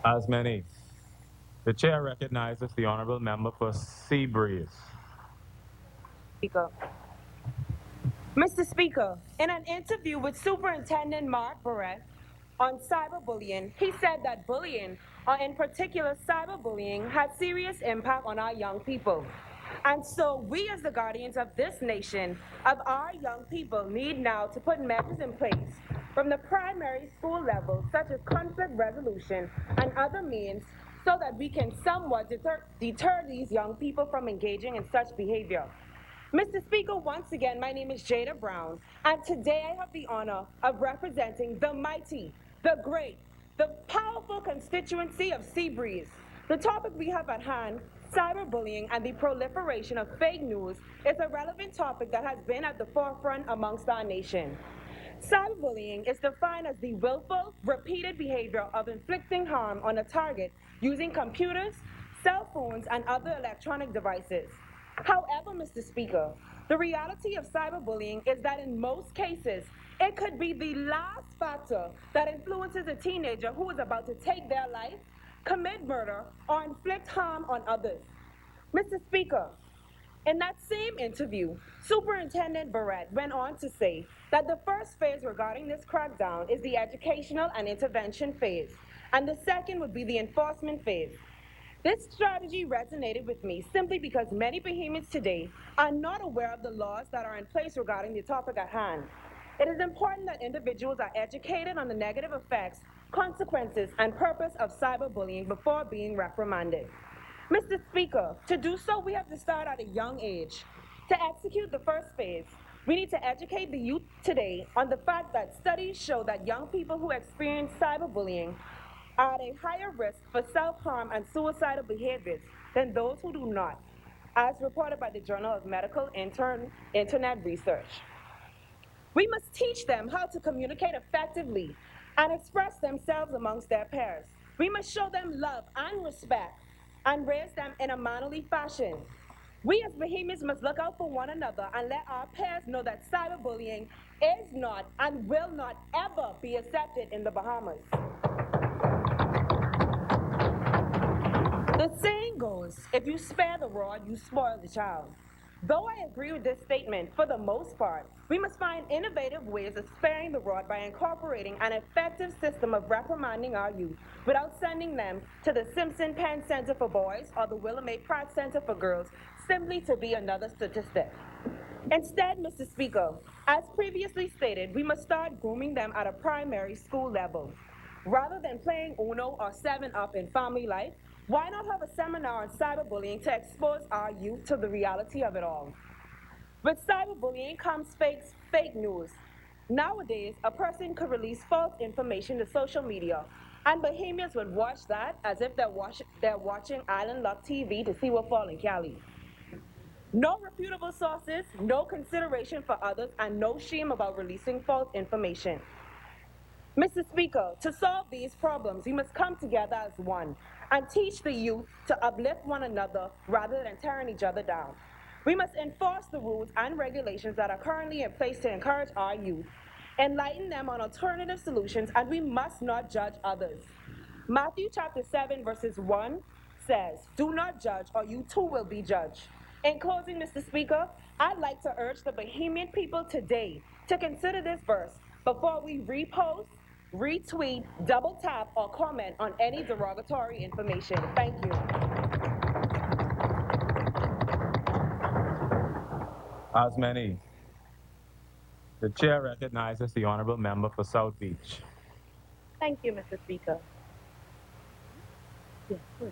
As many, the chair recognizes the honorable member for Seabreeze. Speaker. Mr. Speaker, in an interview with Superintendent Mark Barrett on cyberbullying, he said that bullying, or in particular cyberbullying, has serious impact on our young people. And so we as the guardians of this nation, of our young people, need now to put measures in place from the primary school level, such as conflict resolution and other means, so that we can somewhat deter these young people from engaging in such behavior. Mr. Speaker, once again, my name is Jada Brown, and today I have the honor of representing the mighty, the great, the powerful constituency of Seabreeze. The topic we have at hand, cyberbullying and the proliferation of fake news, is a relevant topic that has been at the forefront amongst our nation. Cyberbullying is defined as the willful, repeated behavior of inflicting harm on a target using computers, cell phones, and other electronic devices. However, Mr. Speaker, the reality of cyberbullying is that in most cases, it could be the last factor that influences a teenager who is about to take their life, commit murder, or inflict harm on others. Mr. Speaker, in that same interview, Superintendent Barrett went on to say that the first phase regarding this crackdown is the educational and intervention phase, and the second would be the enforcement phase. This strategy resonated with me simply because many Bahamians today are not aware of the laws that are in place regarding the topic at hand. It is important that individuals are educated on the negative effects, consequences, and purpose of cyberbullying before being reprimanded. Mr. Speaker, to do so, we have to start at a young age. To execute the first phase, we need to educate the youth today on the fact that studies show that young people who experience cyberbullying are at a higher risk for self-harm and suicidal behaviors than those who do not, as reported by the Journal of Medical Internet Research. We must teach them how to communicate effectively and express themselves amongst their peers. We must show them love and respect and raise them in a mannerly fashion. We as Bahamians must look out for one another and let our peers know that cyberbullying is not and will not ever be accepted in the Bahamas. The saying goes, if you spare the rod, you spoil the child. Though I agree with this statement, for the most part, we must find innovative ways of sparing the rod by incorporating an effective system of reprimanding our youth without sending them to the Simpson Penn Center for Boys or the Willamette Pratt Center for Girls simply to be another statistic. Instead, Mr. Speaker, as previously stated, we must start grooming them at a primary school level. Rather than playing Uno or 7-Up in family life, why not have a seminar on cyberbullying to expose our youth to the reality of it all? With cyberbullying comes fake news. Nowadays, a person could release false information to social media, and Bahamians would watch that as if they're watching Island Love TV to see what fall in Cali. No reputable sources, no consideration for others, and no shame about releasing false information. Mr. Speaker, to solve these problems, we must come together as one and teach the youth to uplift one another rather than tearing each other down. We must enforce the rules and regulations that are currently in place to encourage our youth, enlighten them on alternative solutions, and we must not judge others. Matthew chapter 7, verses 1 says, "Do not judge, or you too will be judged." In closing, Mr. Speaker, I'd like to urge the Bahamian people today to consider this verse before we repost, retweet, double tap, or comment on any derogatory information. Thank you. As many, the chair recognizes the honorable member for South Beach. Thank you, Mr. Speaker. Yes, please.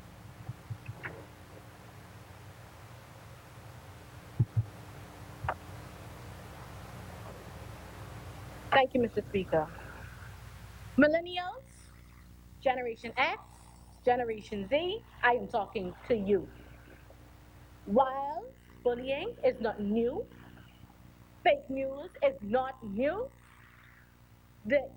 Thank you, Mr. Speaker. Millennials, Generation X, Generation Z, I am talking to you. While bullying is not new, fake news is not new, the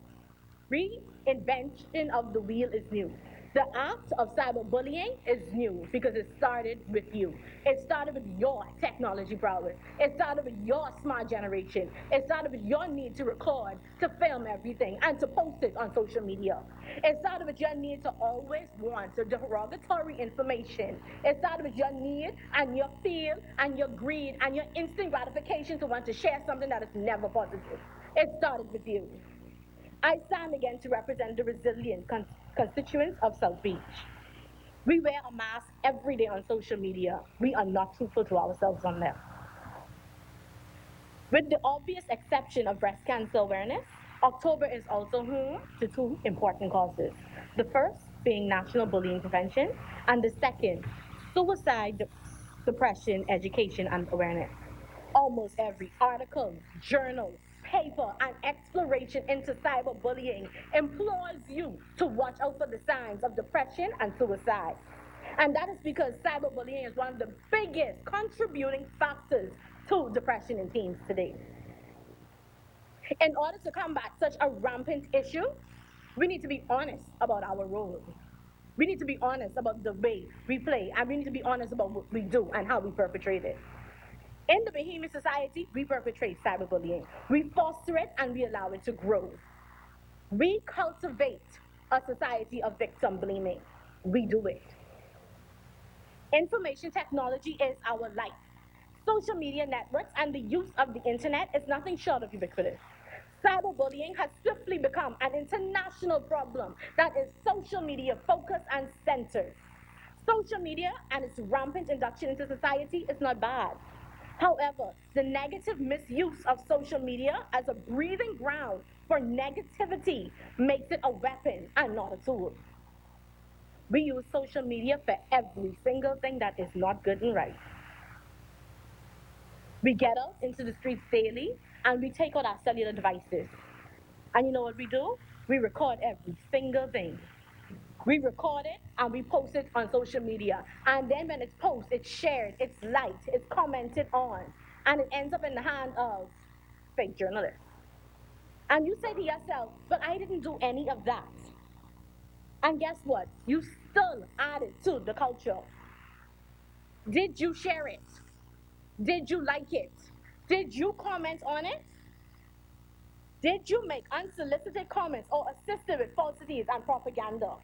reinvention of the wheel is new. The act of cyberbullying is new because it started with you. It started with your technology prowess. It started with your smart generation. It started with your need to record, to film everything, and to post it on social media. It started with your need to always want the derogatory information. It started with your need and your fear and your greed and your instant gratification to want to share something that is never positive. It started with you. I stand again to represent the resilient constituents of South Beach. We wear a mask every day on social media. We are not truthful to ourselves on there. With the obvious exception of breast cancer awareness, October is also home to two important causes. The first being National Bullying Prevention, and the second, suicide suppression, education, and awareness. Almost every article, journal, paper, and exploration into cyberbullying implores you to watch out for the signs of depression and suicide. And that is because cyberbullying is one of the biggest contributing factors to depression in teens today. In order to combat such a rampant issue, we need to be honest about our role. We need to be honest about the way we play, and we need to be honest about what we do and how we perpetrate it. In the Bahamian society, we perpetrate cyberbullying. We foster it and we allow it to grow. We cultivate a society of victim blaming. We do it. Information technology is our life. Social media networks and the use of the internet is nothing short of ubiquitous. Cyberbullying has swiftly become an international problem that is social media focused and centered. Social media and its rampant induction into society is not bad. However, the negative misuse of social media as a breathing ground for negativity makes it a weapon and not a tool. We use social media for every single thing that is not good and right. We get out into the streets daily and we take out our cellular devices. And you know what we do? We record every single thing. We record it and we post it on social media. And then when it's posted, it's shared, it's liked, it's commented on, and it ends up in the hand of fake journalists. And you say to yourself, but I didn't do any of that. And guess what? You still added to the culture. Did you share it? Did you like it? Did you comment on it? Did you make unsolicited comments or assisted with falsities and propaganda?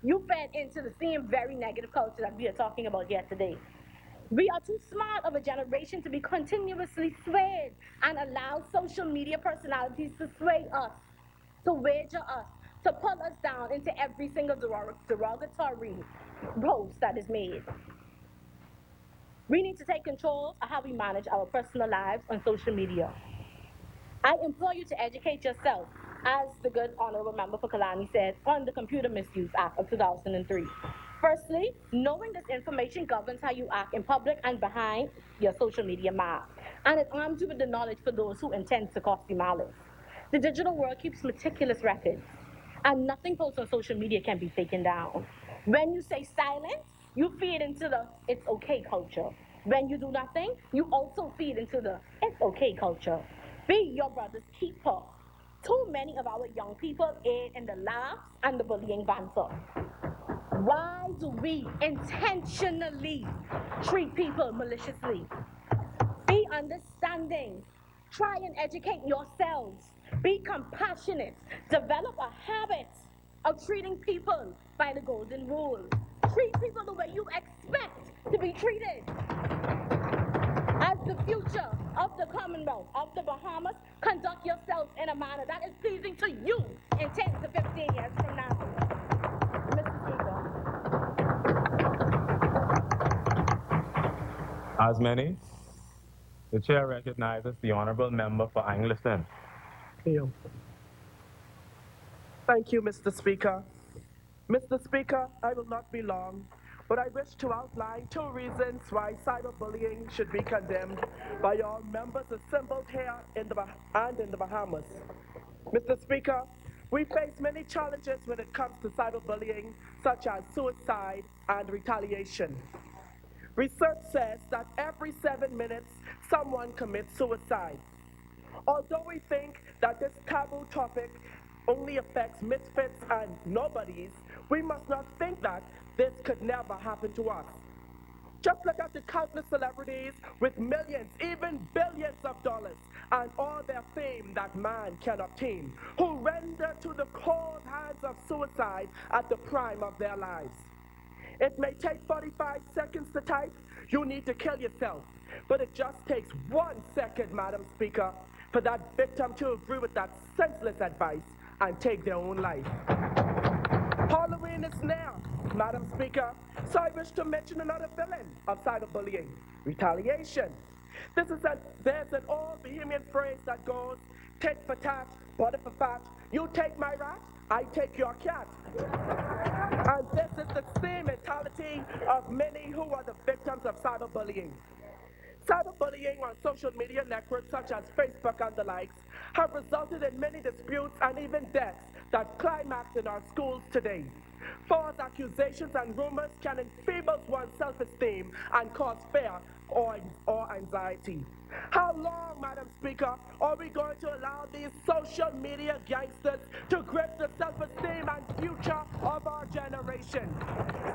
You fed into the same very negative culture that we are talking about here today. We are too smart of a generation to be continuously swayed and allow social media personalities to sway us, to wager us, to pull us down into every single derogatory post that is made. We need to take control of how we manage our personal lives on social media. I implore you to educate yourself, as the good Honorable Member for Kalani said, on the Computer Misuse Act of 2003. Firstly, knowing this information governs how you act in public and behind your social media mask. and it arms you with the knowledge for those who intend to cause you malice. The digital world keeps meticulous records, and nothing posted on social media can be taken down. When you say silent, you feed into the it's okay culture. When you do nothing, you also feed into the it's okay culture. Be your brother's keeper. Too many of our young people aid in the laughs and the bullying banter. Why do we intentionally treat people maliciously? Be understanding. Try and educate yourselves. Be compassionate. Develop a habit of treating people by the golden rule. Treat people the way you expect to be treated. As the future of the Commonwealth of the Bahamas, conduct yourselves in a manner that is pleasing to you in 10 to 15 years from now. Mr. Speaker. As many, the chair recognizes the honorable member for Anglican. Thank you, Mr. Speaker. Mr. Speaker, I will not be long, but I wish to outline 2 reasons why cyberbullying should be condemned by all members assembled here in the Bahamas. Mr. Speaker, we face many challenges when it comes to cyberbullying, such as suicide and retaliation. Research says that every 7 minutes, someone commits suicide. Although we think that this taboo topic only affects misfits and nobodies, we must not think that this could never happen to us. Just look at the countless celebrities with millions, even billions of dollars, and all their fame that man can obtain, who render to the cold hands of suicide at the prime of their lives. It may take 45 seconds to type, you need to kill yourself. But it just takes 1 second, Madam Speaker, for that victim to agree with that senseless advice and take their own life. Halloween is near, Madam Speaker, so I wish to mention another villain of cyberbullying, retaliation. There's an old Bahamian phrase that goes, tit for tat, butter for fat, you take my rat, I take your cat. And this is the same mentality of many who are the victims of cyberbullying. Cyberbullying on social media networks such as Facebook and the likes have resulted in many disputes and even deaths that climax in our schools today. False accusations and rumors can enfeeble one's self-esteem and cause fear or anxiety. How long, Madam Speaker, are we going to allow these social media gangsters to grip the self-esteem and future of our generation?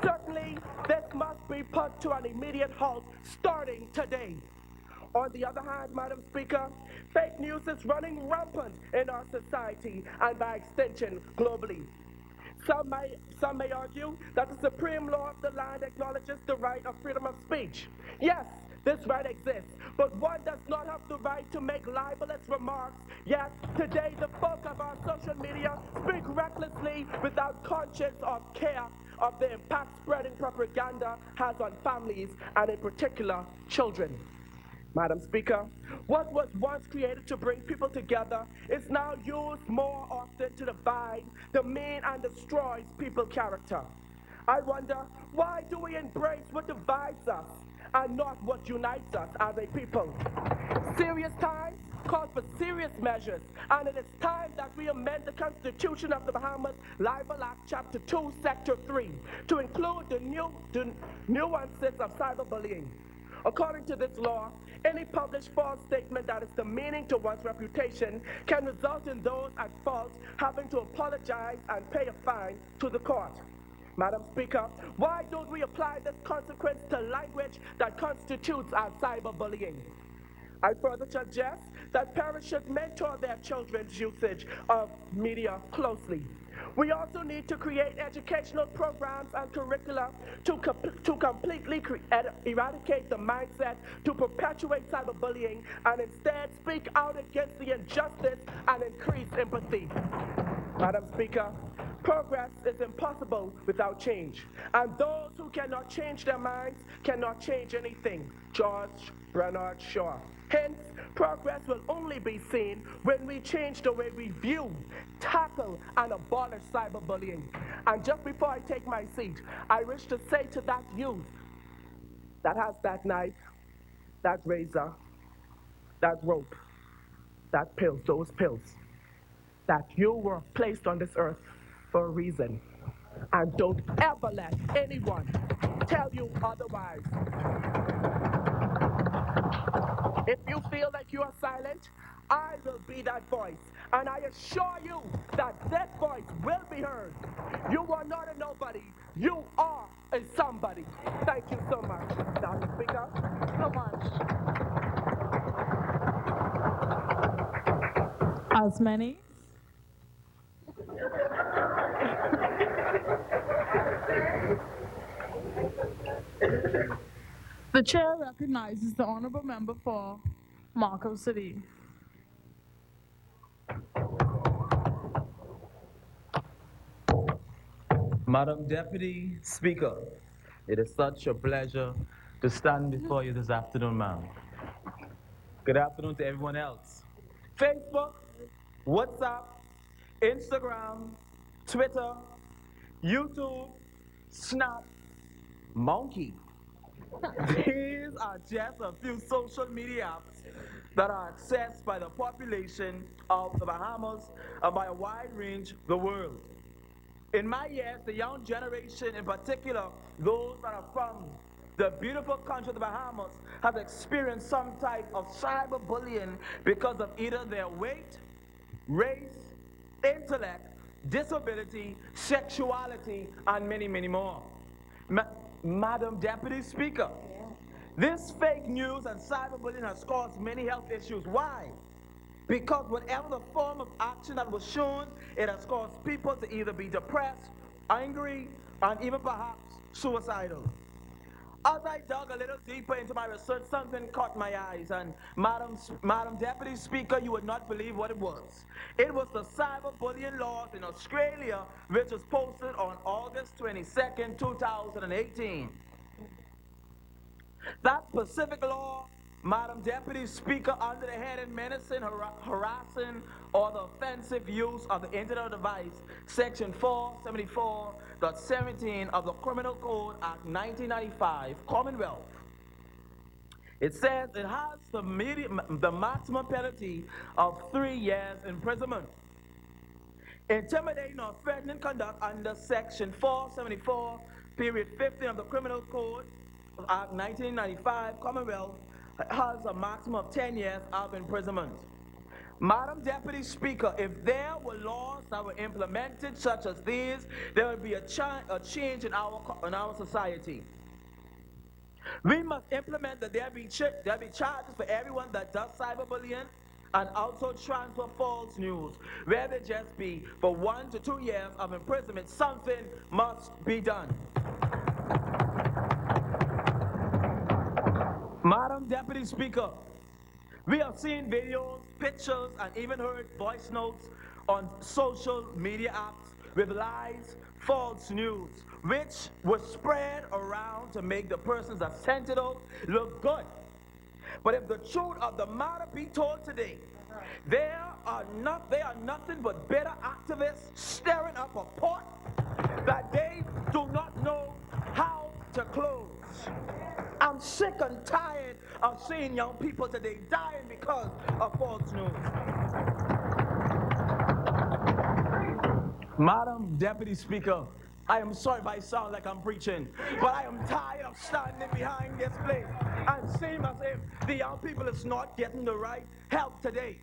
Certainly, this must be put to an immediate halt starting today. On the other hand, Madam Speaker, fake news is running rampant in our society and by extension globally. Some may argue that the supreme law of the land acknowledges the right of freedom of speech. Yes, this right exists, but one does not have the right to make libelous remarks. Yet, today the folk of our social media speak recklessly without conscience or care of the impact spreading propaganda has on families and in particular children. Madam Speaker, what was once created to bring people together is now used more often to divide, demean, and destroys people's character. I wonder, why do we embrace what divides us and not what unites us as a people? Serious times call for serious measures, and it is time that we amend the Constitution of the Bahamas Libel Act Chapter 2, Sector 3, to include the nuances of cyberbullying. According to this law, any published false statement that is demeaning to one's reputation can result in those at fault having to apologize and pay a fine to the court. Madam Speaker, why don't we apply this consequence to language that constitutes our cyberbullying? I further suggest that parents should mentor their children's usage of media closely. We also need to create educational programs and curricula to completely eradicate the mindset to perpetuate cyberbullying and instead speak out against the injustice and increase empathy. Madam Speaker, progress is impossible without change, and those who cannot change their minds cannot change anything. George Bernard Shaw. Hence, progress will only be seen when we change the way we view, tackle, and abolish cyberbullying. And just before I take my seat, I wish to say to that youth that has that knife, that razor, that rope, that pills, those pills, that you were placed on this earth for a reason. And don't ever let anyone tell you otherwise. If you feel like you are silent, I will be that voice. And I assure you that this voice will be heard. You are not a nobody. You are a somebody. Thank you so much, Madam Speaker. So much. As many. The chair recognizes the honorable member for Marco City. Madam Deputy Speaker, it is such a pleasure to stand before you this afternoon, ma'am. Good afternoon to everyone else. Facebook, WhatsApp, Instagram, Twitter, YouTube, Snap, Monkey. These are just a few social media apps that are accessed by the population of the Bahamas and by a wide range of the world. In my years, the young generation in particular, those that are from the beautiful country of the Bahamas, have experienced some type of cyberbullying because of either their weight, race, intellect, disability, sexuality, and many, many more. Madam Deputy Speaker, this fake news and cyberbullying has caused many health issues. Why? Because whatever the form of action that was shown, it has caused people to either be depressed, angry, and even perhaps suicidal. As I dug a little deeper into my research, something caught my eyes, and Madam Deputy Speaker, you would not believe what it was. It was the cyberbullying laws in Australia, which was posted on August 22nd, 2018. That specific law, Madam Deputy Speaker, under the heading menacing, harassing, or the offensive use of the internet device, Section 474.17 of the Criminal Code Act 1995, Commonwealth. It says it has the maximum penalty of 3 years imprisonment. Intimidating or threatening conduct under Section 474, period 15 of the Criminal Code Act 1995, Commonwealth, has a maximum of 10 years of imprisonment. Madam Deputy Speaker, if there were laws that were implemented such as these, there would be a change in our society. We must implement that there be charges for everyone that does cyberbullying and also transfer false news, where there just be for 1 to 2 years of imprisonment. Something must be done. Madam Deputy Speaker, we have seen videos, pictures, and even heard voice notes on social media apps with lies, false news, which was spread around to make the persons that sent it out look good. But if the truth of the matter be told today, they are nothing but bitter activists stirring up a pot that they do not know how to close. I'm sick and tired of seeing young people today dying because of false news. Madam Deputy Speaker, I am sorry if I sound like I'm preaching, but I am tired of standing behind this place and seem as if the young people is not getting the right help today.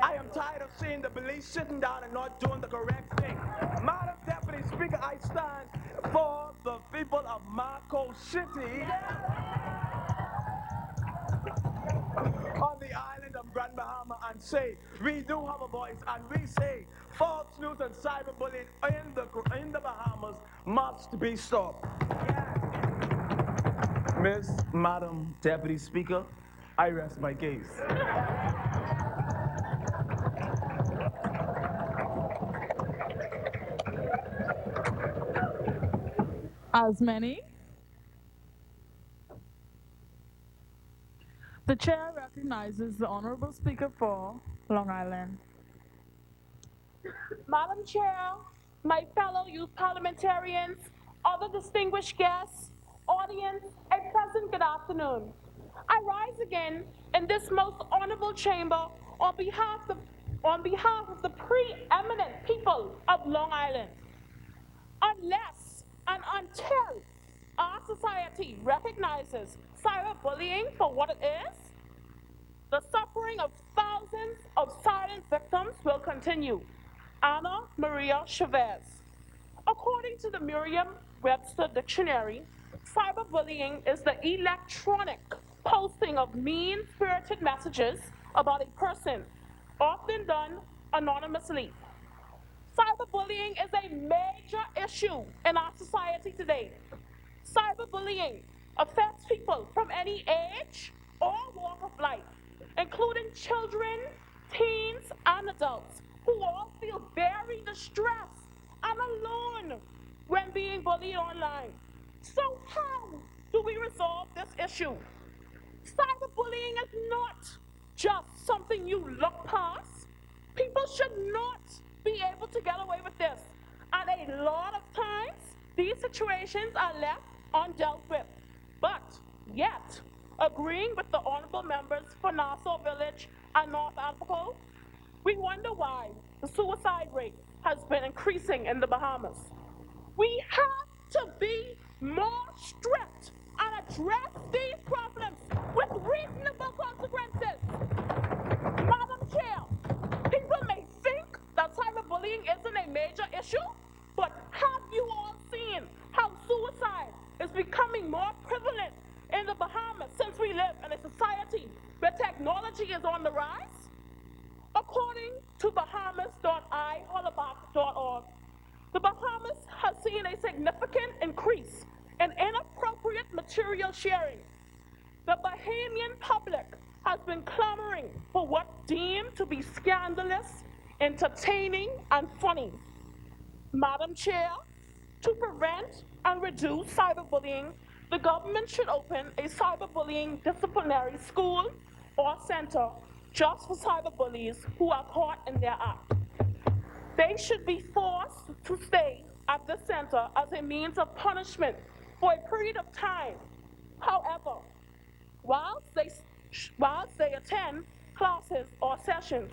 I am tired of seeing the police sitting down and not doing the correct thing. Madam Deputy Speaker, I stand for the people of Marco City on the island of Grand Bahama and say, we do have a voice, and we say false news and cyberbullying in the Bahamas must be stopped. Madam Deputy Speaker, I rest my case. As many. The chair recognizes the honorable speaker for Long Island. Madam Chair, my fellow youth parliamentarians, other distinguished guests, audience, and present, good afternoon. I rise again again in this most honorable chamber on behalf of the preeminent people of Long Island. Unless and until our society recognizes cyberbullying for what it is, the suffering of thousands of silent victims will continue. Anna Maria Chavez. According to the Merriam-Webster Dictionary, cyberbullying is the electronic posting of mean-spirited messages about a person, often done anonymously. Cyberbullying is a major issue in our society today. Cyberbullying affects people from any age or walk of life, including children, teens, and adults who all feel very distressed and alone when being bullied online. So, how do we resolve this issue? Cyberbullying is not just something you look past. People should not be able to get away with this. And a lot of times, these situations are left undealt with. But yet, agreeing with the honorable members for Nassau Village and North Africa, we wonder why the suicide rate has been increasing in the Bahamas. We have to be more strict and address these problems with reasonable consequences. Madam Chair, people may think that cyberbullying isn't a major issue, but have you all seen how suicide is becoming more prevalent in the Bahamas since we live in a society where technology is on the rise? According to Bahamas.iholabach.org, the Bahamas has seen a significant increase in inappropriate material sharing. The Bahamian public has been clamoring for what's deemed to be scandalous, entertaining, and funny. Madam Chair, to prevent and reduce cyberbullying, the government should open a cyberbullying disciplinary school or center just for cyberbullies who are caught in their act. They should be forced to stay at the center as a means of punishment for a period of time. However, whilst they attend classes or sessions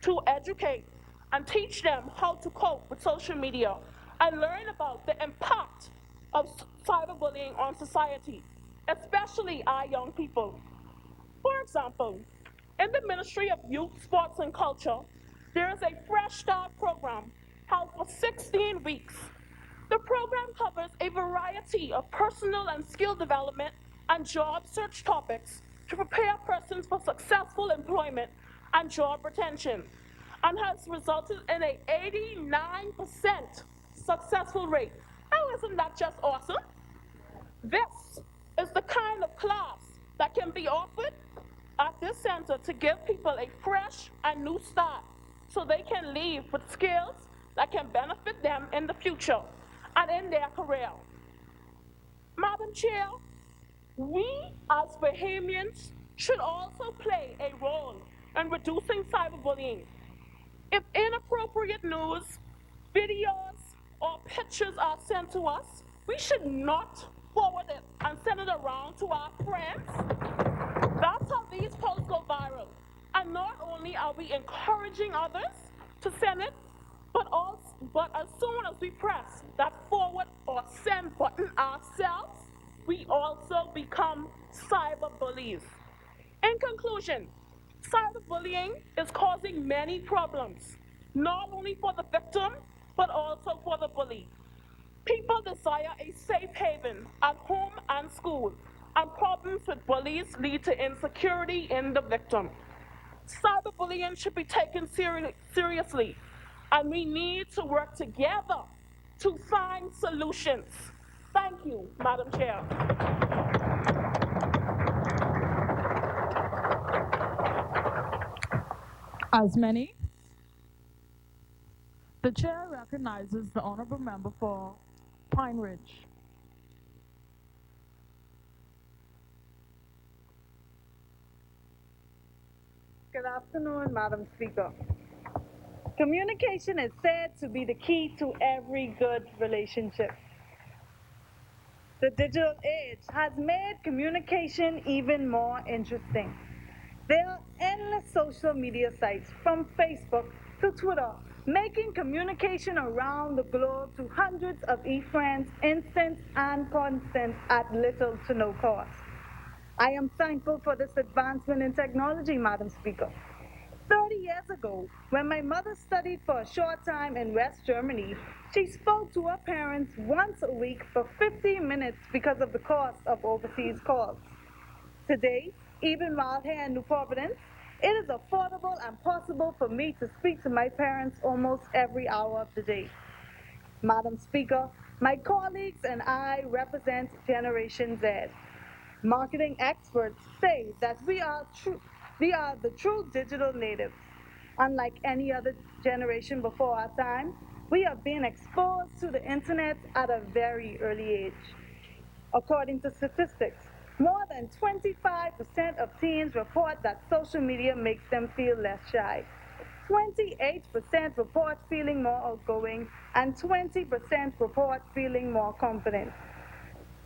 to educate and teach them how to cope with social media and learn about the impact of cyberbullying on society, especially our young people. For example, in the Ministry of Youth, Sports and Culture, there is a Fresh Start program held for 16 weeks. The program covers a variety of personal and skill development and job search topics to prepare persons for successful employment and job retention, and has resulted in an 89% successful rate. Now, isn't that just awesome? This is the kind of class that can be offered at this center to give people a fresh and new start so they can leave with skills that can benefit them in the future and in their career. Madam Chair, we as Bahamians should also play a role in reducing cyberbullying. If inappropriate news, videos, or pictures are sent to us, we should not forward it and send it around to our friends. That's how these posts go viral. And not only are we encouraging others to send it, but as soon as we press that forward or send button ourselves, we also become cyber bullies. In conclusion, cyberbullying is causing many problems, not only for the victim, but also for the bully. People desire a safe haven at home and school, and problems with bullies lead to insecurity in the victim. Cyberbullying should be taken seriously, and we need to work together to find solutions. Thank you, Madam Chair. As many, the chair recognizes the honorable member for Pine Ridge. Good afternoon, Madam Speaker. Communication is said to be the key to every good relationship. The digital age has made communication even more interesting. There are endless social media sites, from Facebook to Twitter, making communication around the globe to hundreds of e-friends instant and constant at little to no cost. I am thankful for this advancement in technology, Madam Speaker. 30 years ago, when my mother studied for a short time in West Germany, she spoke to her parents once a week for 15 minutes because of the cost of overseas calls. Today, even while here in New Providence, it is affordable and possible for me to speak to my parents almost every hour of the day. Madam Speaker, my colleagues and I represent Generation Z. Marketing experts say that we are the true digital natives. Unlike any other generation before our time, we have been exposed to the internet at a very early age. According to statistics, more than 25% of teens report that social media makes them feel less shy. 28% report feeling more outgoing, and 20% report feeling more confident.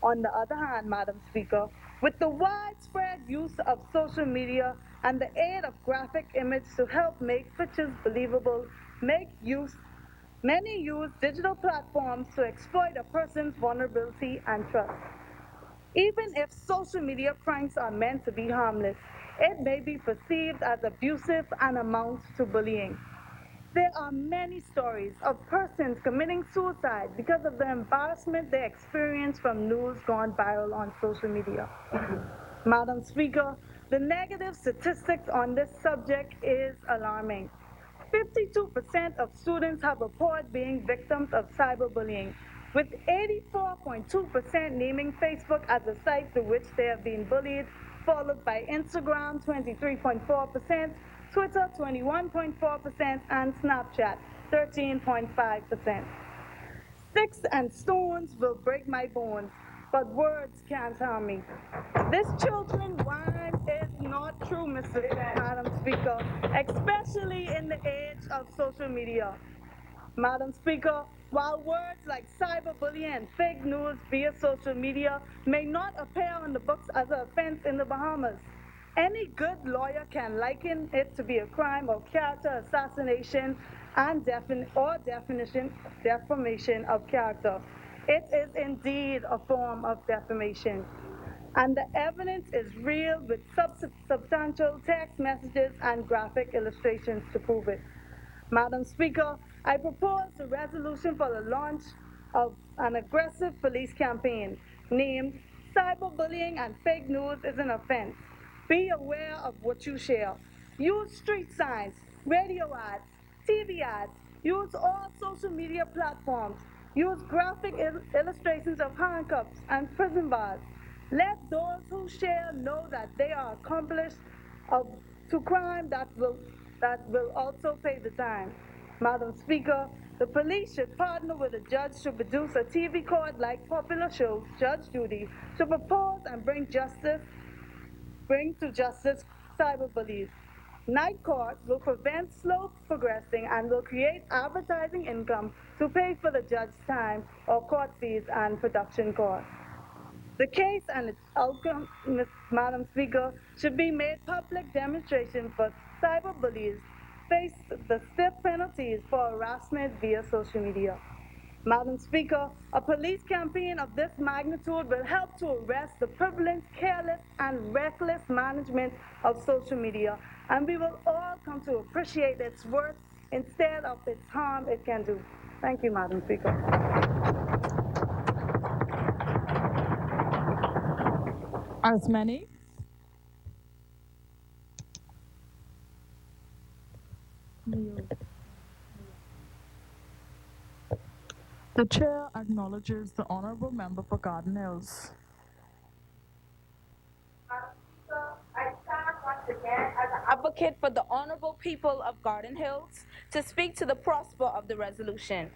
On the other hand, Madam Speaker, with the widespread use of social media and the aid of graphic image to help make pictures believable, many use digital platforms to exploit a person's vulnerability and trust. Even if social media pranks are meant to be harmless, it may be perceived as abusive and amounts to bullying. There are many stories of persons committing suicide because of the embarrassment they experience from news gone viral on social media. Madam Speaker, the negative statistics on this subject is alarming. 52% of students have reported being victims of cyberbullying, with 84.2% naming Facebook as a site through which they have been bullied, followed by Instagram 23.4%, Twitter 21.4%, and Snapchat 13.5%. Sticks and stones will break my bones, but words can't harm me. This children rhyme is not true, Madam Speaker, especially in the age of social media. Madam Speaker, while words like cyberbullying and fake news via social media may not appear on the books as an offense in the Bahamas, any good lawyer can liken it to be a crime of character assassination and defamation of character. It is indeed a form of defamation. And the evidence is real with substantial text messages and graphic illustrations to prove it. Madam Speaker, I propose a resolution for the launch of an aggressive police campaign named Cyberbullying and Fake News is an Offense. Be aware of what you share. Use street signs, radio ads, TV ads. Use all social media platforms. Use graphic illustrations of handcuffs and prison bars. Let those who share know that they are accomplices of to crime that will also pay the time. Madam Speaker, the police should partner with a judge to produce a TV court like popular show Judge Judy to propose and bring to justice cyberbullies. Night courts will prevent slow progressing and will create advertising income to pay for the judge's time or court fees and production costs. The case and its outcome, Madam Speaker, should be made public demonstration for cyberbullies face the stiff penalties for harassment via social media. Madam Speaker, a police campaign of this magnitude will help to arrest the prevalent, careless, and reckless management of social media, and we will all come to appreciate its worth instead of its harm it can do. Thank you, Madam Speaker. As many The chair acknowledges the honorable member for Garden Hills. I stand once again as an advocate for the honorable people of Garden Hills to speak to the prosper of the resolution.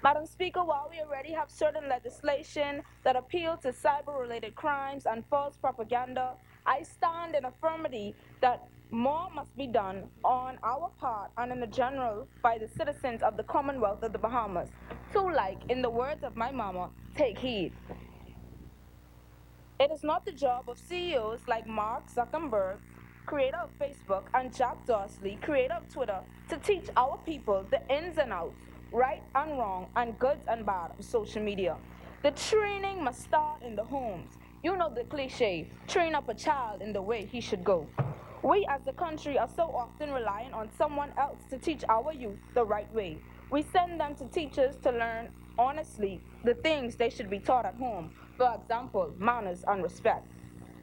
Madam Speaker, while we already have certain legislation that appeal to cyber-related crimes and false propaganda, I stand in affirmity that more must be done on our part and in the general by the citizens of the Commonwealth of the Bahamas to, like, in the words of my mama, take heed. It is not the job of CEOs like Mark Zuckerberg creator of Facebook, and Jack Dorsey, creator of Twitter, to teach our people the ins and outs, right and wrong, and goods and bad of social media. The training must start in the homes. You know the cliche, train up a child in the way he should go. We as a country are so often relying on someone else to teach our youth the right way. We send them to teachers to learn honestly the things they should be taught at home. For example, manners and respect.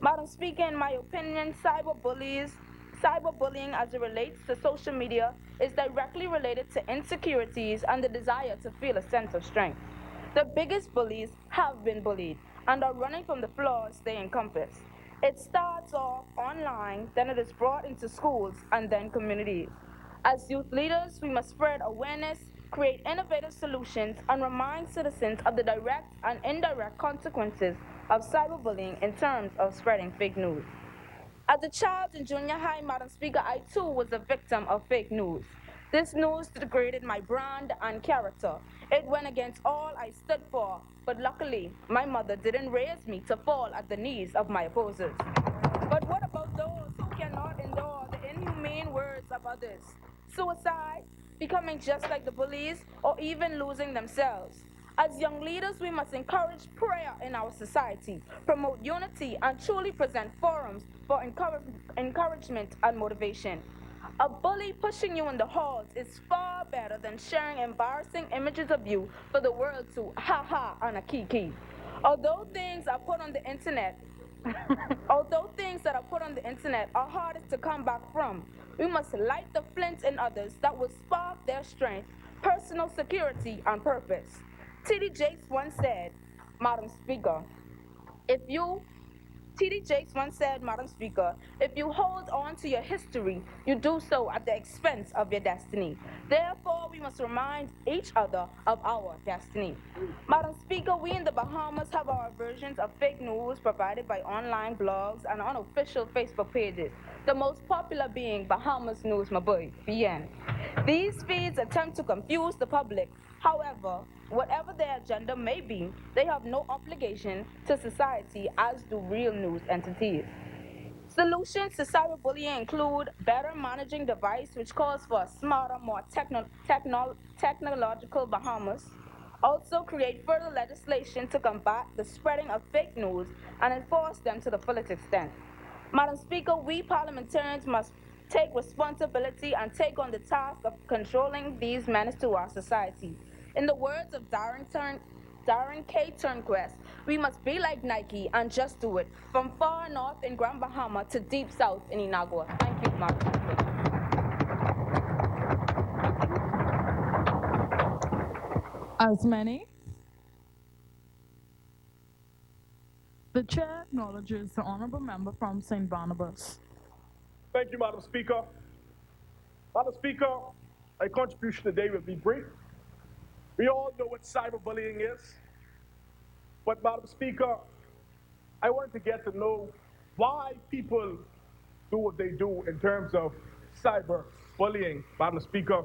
Madam Speaker, in my opinion, cyberbullying as it relates to social media is directly related to insecurities and the desire to feel a sense of strength. The biggest bullies have been bullied and are running from the flaws they encompass. It starts off online, then it is brought into schools and then communities. As youth leaders, we must spread awareness, create innovative solutions, and remind citizens of the direct and indirect consequences of cyberbullying in terms of spreading fake news. As a child in junior high, Madam Speaker, I too was a victim of fake news. This news degraded my brand and character. It went against all I stood for, but luckily, my mother didn't raise me to fall at the knees of my opposers. But what about those who cannot endure the inhumane words of others? Suicide, becoming just like the bullies, or even losing themselves. As young leaders, we must encourage prayer in our society, promote unity, and truly present forums for encouragement and motivation. A bully pushing you in the halls is far better than sharing embarrassing images of you for the world to ha ha and a kiki. Although things are put on the internet Although things that are put on the internet are hardest to come back from, we must light the flint in others that will spark their strength, personal security, and purpose. T.D. Jakes once said, Madam Speaker, if you T.D. Jakes once said, Madam Speaker, if you hold on to your history, you do so at the expense of your destiny. Therefore, we must remind each other of our destiny. Madam Speaker, we in the Bahamas have our versions of fake news provided by online blogs and unofficial Facebook pages, the most popular being Bahamas News Mabuy, BN. These feeds attempt to confuse the public. However, whatever their agenda may be, they have no obligation to society as do real news entities. Solutions to cyberbullying include better managing device, which calls for a smarter, more technological Bahamas. Also create further legislation to combat the spreading of fake news and enforce them to the fullest extent. Madam Speaker, we parliamentarians must take responsibility and take on the task of controlling these menaces to our society. In the words of Darren K. Turnquest, we must be like Nike and just do it, from far north in Grand Bahama to deep south in Inagua. Thank you, Madam Speaker. As many, the chair acknowledges the honorable member from St. Barnabas. Thank you, Madam Speaker. Madam Speaker, my contribution today will be brief. We all know what cyberbullying is. But, Madam Speaker, I wanted to get to know why people do what they do in terms of cyberbullying, Madam Speaker.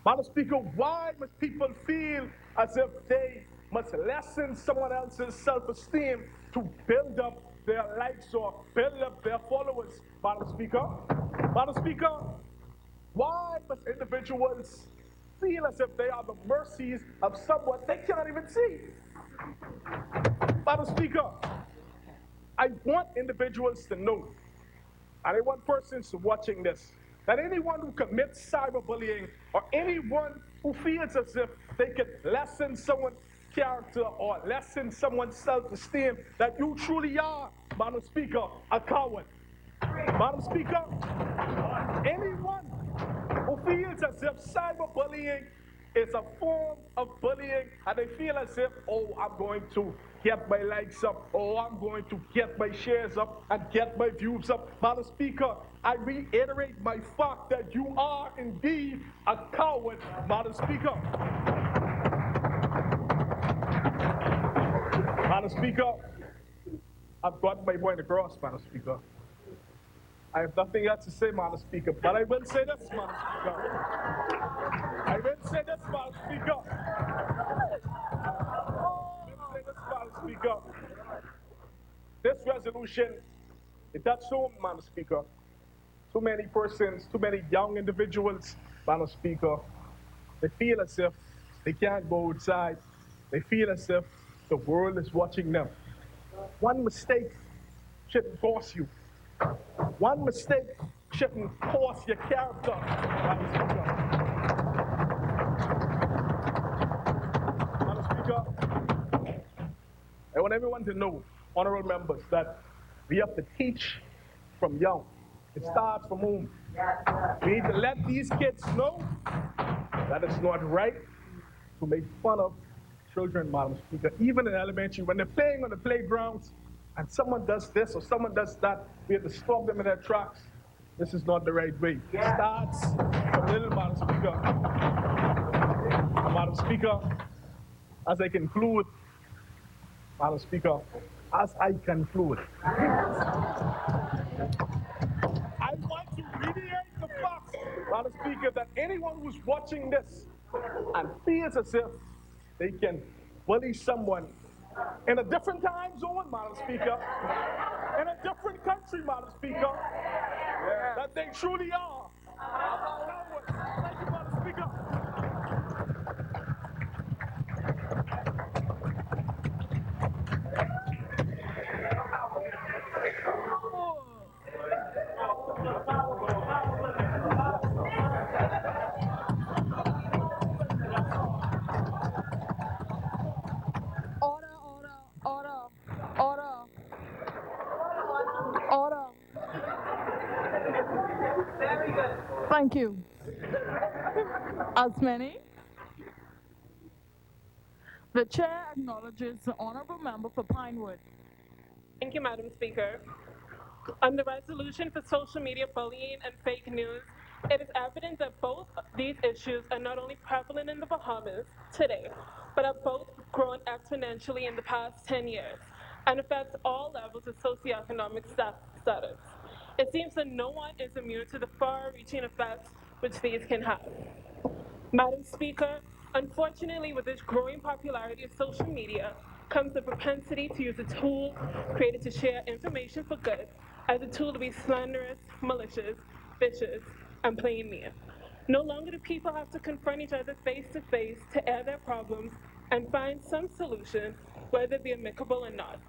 Madam Speaker, why must people feel as if they must lessen someone else's self-esteem to build up their likes or build up their followers, Madam Speaker? Madam Speaker, why must individuals feel as if they are the mercies of someone they cannot even see? Madam Speaker, I want individuals to know, and I want persons watching this, that anyone who commits cyberbullying or anyone who feels as if they can lessen someone's character or lessen someone's self-esteem, that you truly are, Madam Speaker, a coward. Madam Speaker, anyone who feels as if cyberbullying is a form of bullying and they feel as if, oh, I'm going to get my likes up, oh, I'm going to get my shares up and get my views up. Madam Speaker, I reiterate my fact that you are indeed a coward, Madam Speaker. Madam Speaker, I've got my point across, Madam Speaker. I have nothing else to say, Madam Speaker, but I will say this, Madam Speaker. I will say this, Madam Speaker. Madam Speaker. This resolution, it does so, Madam Speaker. too many persons, too many young individuals, Madam Speaker, they feel as if they can't go outside. They feel as if the world is watching them. One mistake shouldn't cost you. One mistake shouldn't cost your character, Madam Speaker. Madam Speaker, I want everyone to know, honorable members, that we have to teach from young. It starts from home. We need to let these kids know that it's not right to make fun of children, Madam Speaker, even in elementary, when they're playing on the playgrounds and someone does this or someone does that, we have to stop them in their tracks. This is not the right way. It starts from little, Madam Speaker. And Madam Speaker, as I conclude, Madam Speaker, as I conclude, I want to reiterate the fact, Madam Speaker, that anyone who's watching this and feels as if they can bully someone in a different time zone, Madam Speaker, in a different country, Madam Speaker, that they truly are. Thank you, Madam Speaker. Order, order, order, order, order. Thank you. As many, the chair acknowledges the honorable member for Pinewood. Thank you, Madam Speaker. On the resolution for social media bullying and fake news, it is evident that both these issues are not only prevalent in the Bahamas today, but have both grown exponentially in the past 10 years and affects all levels of socioeconomic status. It seems that no one is immune to the far-reaching effects which these can have. Madam Speaker, unfortunately, with this growing popularity of social media comes the propensity to use a tool created to share information for good as a tool to be slanderous, malicious, vicious, and playing mean. No longer do people have to confront each other face to face to air their problems and find some solution, whether it be amicable or not.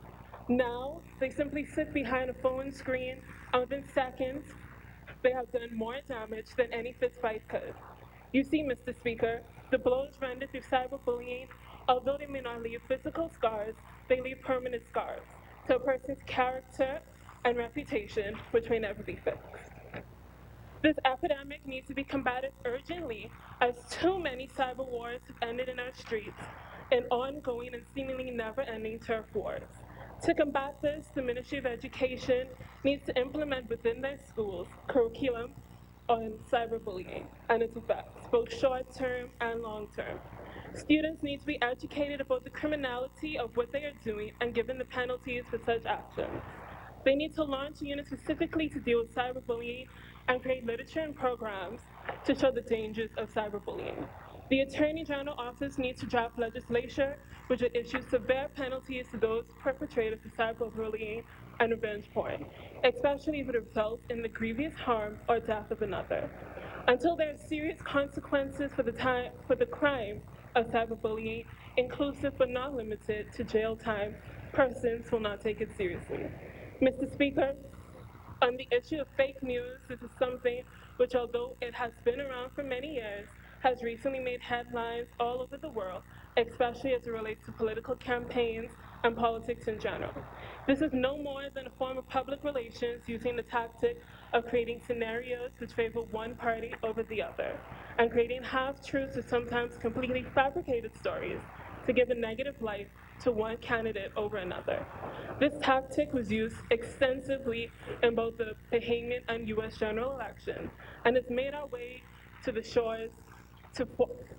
Now, they simply sit behind a phone screen and within seconds, they have done more damage than any fist fight could. You see, Mr. Speaker, the blows rendered through cyberbullying, although they may not leave physical scars, they leave permanent scars to a person's character and reputation, which may never be fixed. This epidemic needs to be combated urgently, as too many cyber wars have ended in our streets in ongoing and seemingly never-ending turf wars. To combat this, the Ministry of Education needs to implement within their schools curriculum on cyberbullying and its effects, both short-term and long-term. Students need to be educated about the criminality of what they are doing and given the penalties for such actions. They need to launch a unit specifically to deal with cyberbullying and create literature and programs to show the dangers of cyberbullying. The Attorney General Office needs to draft legislation which would issue severe penalties to those perpetrators of cyberbullying and revenge porn, especially if it results in the grievous harm or death of another. Until there are serious consequences for the crime of cyberbullying, inclusive but not limited to jail time, persons will not take it seriously. Mr. Speaker, on the issue of fake news, this is something which, although it has been around for many years, has recently made headlines all over the world, especially as it relates to political campaigns and politics in general. This is no more than a form of public relations using the tactic of creating scenarios which favor one party over the other, and creating half-truths or sometimes completely fabricated stories to give a negative light to one candidate over another. This tactic was used extensively in both the Bahamian and U.S. general elections, and has made our way to the shores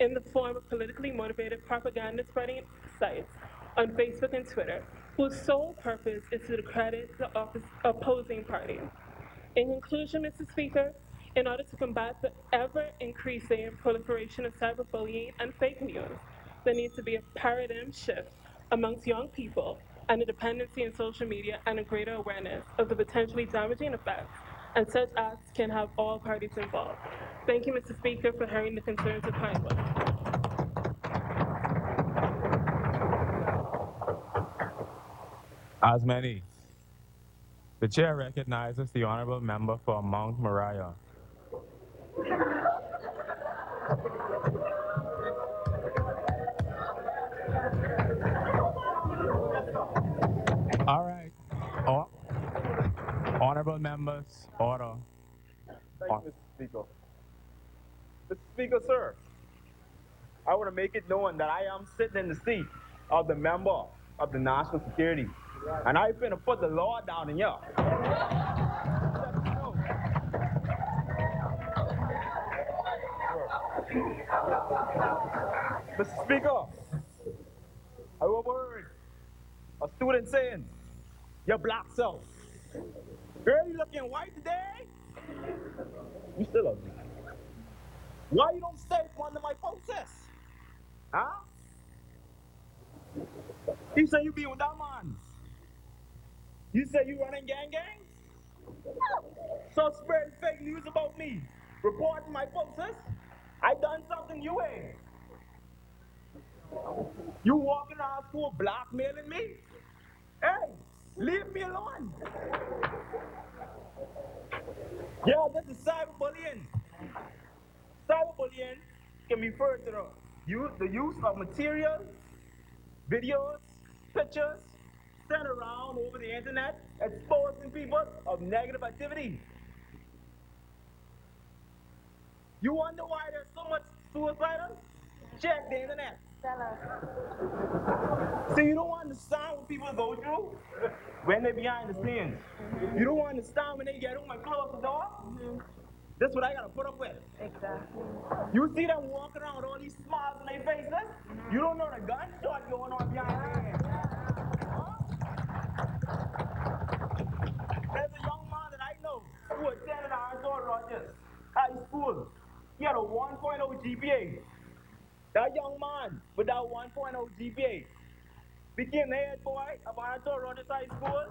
in the form of politically motivated propaganda spreading sites on Facebook and Twitter, whose sole purpose is to discredit the opposing party. In conclusion, Mr. Speaker, in order to combat the ever-increasing proliferation of cyberbullying and fake news, there needs to be a paradigm shift amongst young people and a dependency on social media and a greater awareness of the potentially damaging effects and such acts can have all parties involved. Thank you, Mr. Speaker, for hearing the concerns of Pinewood. As many, the chair recognizes the honorable member for Mount Moriah. All right. Honorable members, order. Thank you, Mr. Speaker. Mr. Speaker, sir, I want to make it known that I am sitting in the seat of the member of the National Security. And I finna put the law down in here. Mr. Speaker, I overheard a student saying, "You're black self. Girl, you looking white today? You still ugly. Why you don't stay one of my posters? Huh? You say you be with that man. You say you running gangs? So spreading fake news about me, reporting my posters. I done something you ain't. You walking around school blackmailing me? Hey, leave me alone. Yeah, this is cyberbullying. Cyberbullying can be referred to the use of materials, videos, pictures sent around over the internet exposing people of negative activity. You wonder why there's so much suicidal? Check the internet. Tell us. So you don't understand what people go through when they're behind the scenes. You don't understand when they get home and close the door. That's what I gotta put up with. Exactly. You see them walking around with all these smiles on their faces? You don't know the gunshot going on behind their head. There's a young man that I know who attended Arthur Rogers High School. He had a 1.0 GPA. That young man with that 1.0 GPA became the head boy of Arthur Rogers High School.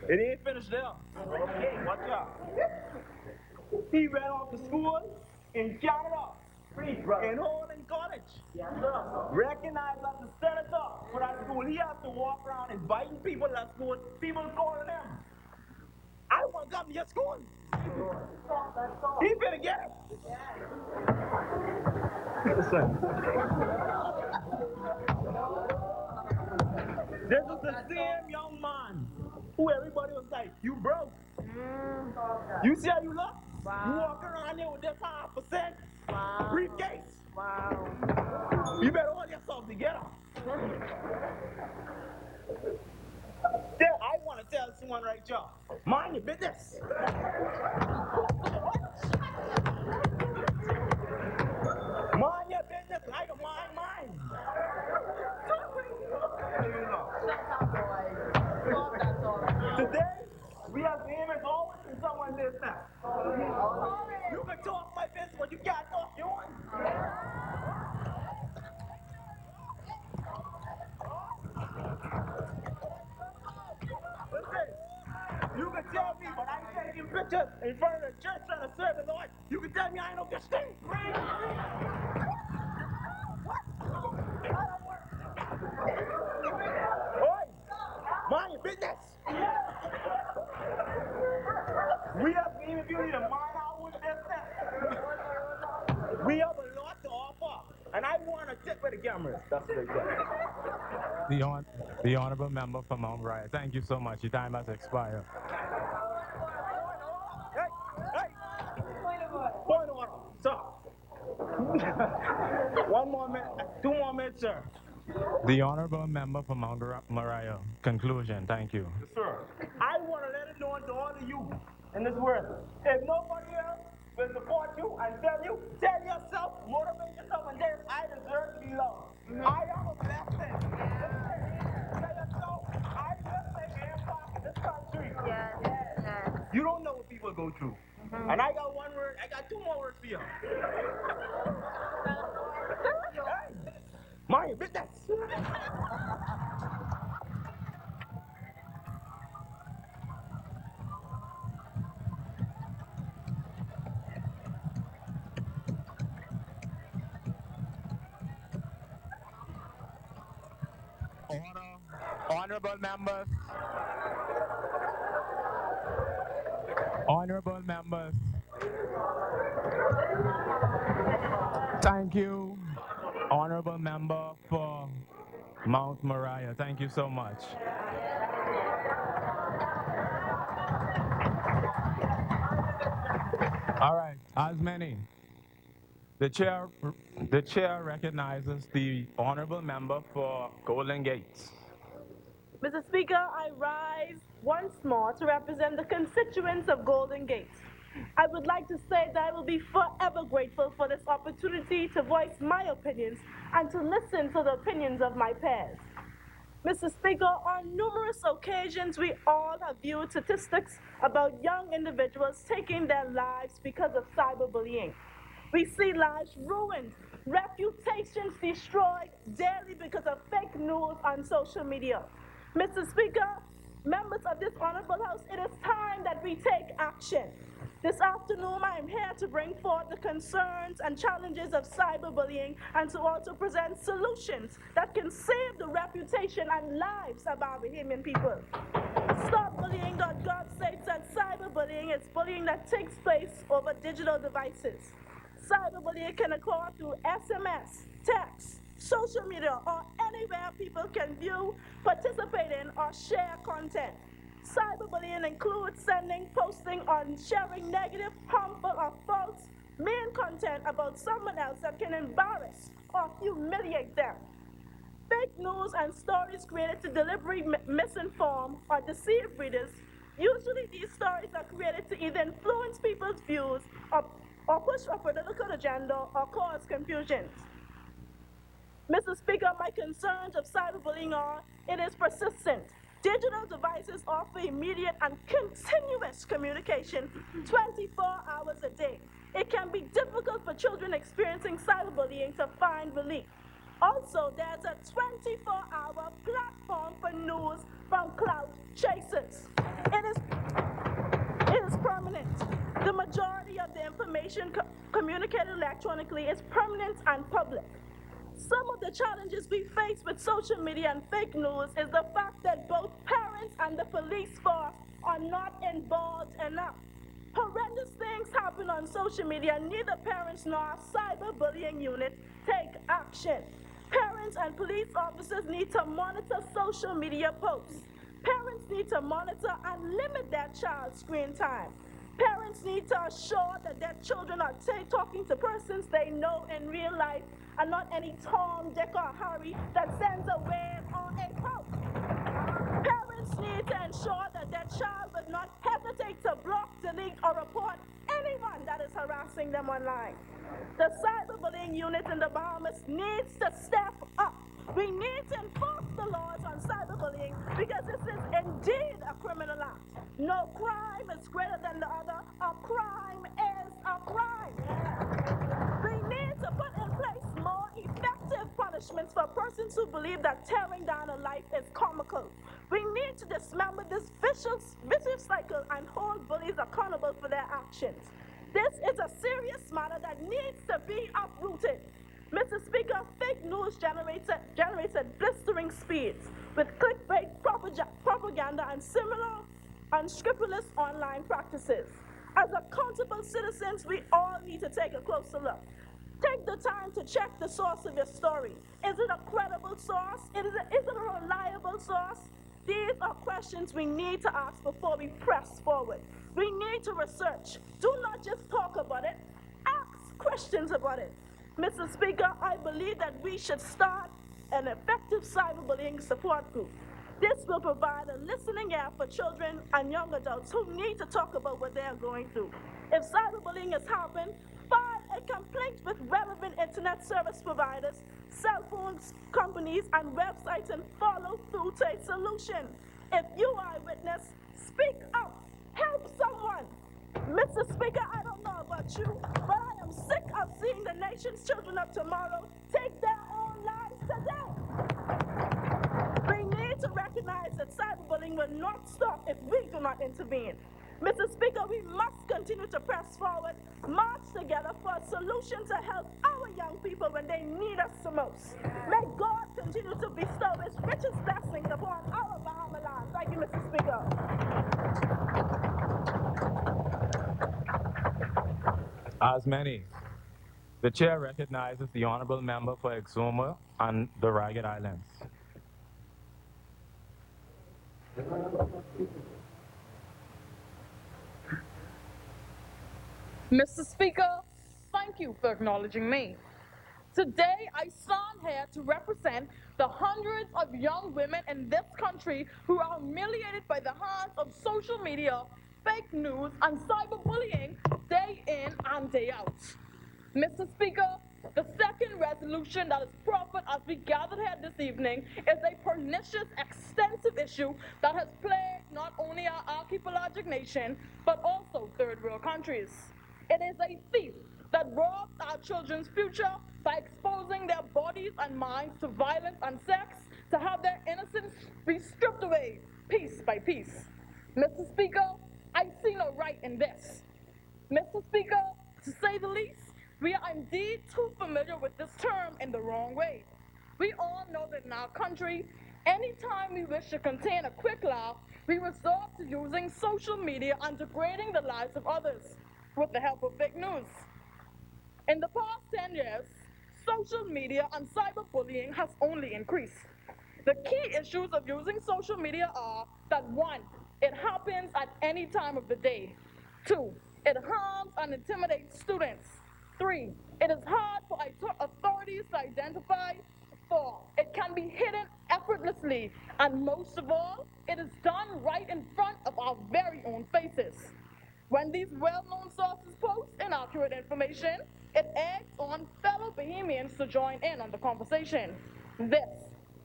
It ain't finished there. Okay, watch out. He went off to school in Canada, in Holland College. Recognized as the senator for that school. He has to walk around inviting people to that school. People calling him. I want to come to your school. He better get it. Listen. This is the same young man who everybody was like, you broke. You see how you look? Wow. You walk around here with this 0.5% briefcase. Wow. You better hold yourself together. Then I want to tell someone right here, mind your business. Mind your business like a mind mine. Today, we have image always in someone's business. You can talk my business, but you can't talk yours. Listen, you can tell me, but I'm taking pictures in front of the church trying to serve the Lord. You can tell me I ain't no bitch thing. Oi, mind your business. We have even if you need to mind our own business. We have a lot to offer, and I want to tip with the cameras. That's what they say. The honorable member for Mount Moriah. Thank you so much. Your time has expired. Hey! Point of order. Sir. One more minute. 2 more minutes, sir. The honorable member for Mount Moriah. Conclusion. Thank you. Yes, sir. I want to let it know to all of you in this world. If nobody else will support you and tell yourself, motivate yourself, and say, I deserve to be loved. I am a blessing. Tell yourself, I will make an impact in this country. Yes. You don't know what people go through. And I got one word, I got 2 more words for you. Hey, mind your business. Honorable members. Honorable members. Thank you, Honorable Member for Mount Moriah. Thank you so much. All right, as many. The chair, the chair recognizes the Honorable Member for Golden Gates. Mr. Speaker, I rise once more to represent the constituents of Golden Gate. I would like to say that I will be forever grateful for this opportunity to voice my opinions and to listen to the opinions of my peers. Mr. Speaker, on numerous occasions, we all have viewed statistics about young individuals taking their lives because of cyberbullying. We see lives ruined, reputations destroyed daily because of fake news on social media. Mr. Speaker, members of this honorable house, it is time that we take action. This afternoon, I am here to bring forth the concerns and challenges of cyberbullying and to also present solutions that can save the reputation and lives of our Bahamian people. StopBullying.gov states that cyberbullying is bullying that takes place over digital devices. Cyberbullying can occur through SMS, text, social media, or anywhere people can view, participate in, or share content. Cyberbullying includes sending, posting, or sharing negative, harmful, or false mean content about someone else that can embarrass or humiliate them. Fake news and stories created to deliberately misinform or deceive readers. Usually these stories are created to either influence people's views or push a political agenda or cause confusions. Mr. Speaker, my concerns of cyberbullying are it is persistent. Digital devices offer immediate and continuous communication 24 hours a day. It can be difficult for children experiencing cyberbullying to find relief. Also, there's a 24-hour platform for news from clout chasers. It is permanent. The majority of the information communicated electronically is permanent and public. Some of the challenges we face with social media and fake news is the fact that both parents and the police force are not involved enough. Horrendous things happen on social media. Neither parents nor our cyberbullying unit take action. Parents and police officers need to monitor social media posts. Parents need to monitor and limit their child's screen time. Parents need to assure that their children are talking to persons they know in real life and not any Tom, Dick, or Harry that sends a wave or a post. Parents need to ensure that their child would not hesitate to block, delete, or report anyone that is harassing them online. The cyberbullying unit in the Bahamas needs to step up. We need to enforce the laws on cyberbullying because this is indeed a criminal act. No crime is greater than the other. A crime is a crime. We need to put in place more effective punishments for persons who believe that tearing down a life is comical. We need to dismember this vicious cycle and hold bullies accountable for their actions. This is a serious matter that needs to be uprooted. Mr. Speaker, fake news generates at blistering speeds with clickbait, propaganda, and similar unscrupulous online practices. As accountable citizens, we all need to take a closer look. Take the time to check the source of your story. Is it a credible source? Is it a reliable source? These are questions we need to ask before we press forward. We need to research. Do not just talk about it. Ask questions about it. Mr. Speaker, I believe that we should start an effective cyberbullying support group. This will provide a listening ear for children and young adults who need to talk about what they are going through. If cyberbullying has happened, file a complaint with relevant internet service providers, cell phone companies, and websites and follow through to a solution. If you are a witness, speak up. Help someone. Mr. Speaker, I don't know about you, but I am sick of seeing the nation's children of tomorrow take their own lives today. We need to recognize that cyberbullying will not stop if we do not intervene. Mr. Speaker, we must continue to press forward, march together for a solution to help our young people when they need us the most. May God continue to bestow His richest blessings upon our Thank you, Mr. Speaker. As many, the chair recognizes the honorable member for Exuma and the Ragged Islands. Mr. Speaker, thank you for acknowledging me. Today, I stand here to represent the hundreds of young women in this country who are humiliated by the hands of social media, fake news, and cyberbullying day in and day out. Mr. Speaker, the second resolution that is proffered as we gathered here this evening is a pernicious, extensive issue that has plagued not only our archipelagic nation, but also third world countries. It is a thief that robs our children's future by exposing their bodies and minds to violence and sex, to have their innocence be stripped away piece by piece. Mr. Speaker, I see no right in this. Mr. Speaker, to say the least, we are indeed too familiar with this term in the wrong way. We all know that in our country, anytime we wish to contain a quick laugh, we resort to using social media and degrading the lives of others with the help of fake news. In the past 10 years, social media and cyberbullying has only increased. The key issues of using social media are that 1, it happens at any time of the day. 2, it harms and intimidates students. 3, it is hard for authorities to identify. 4, it can be hidden effortlessly. And most of all, it is done right in front of our very own faces. When these well-known sources post inaccurate information, it eggs on fellow Bahamians to join in on the conversation. This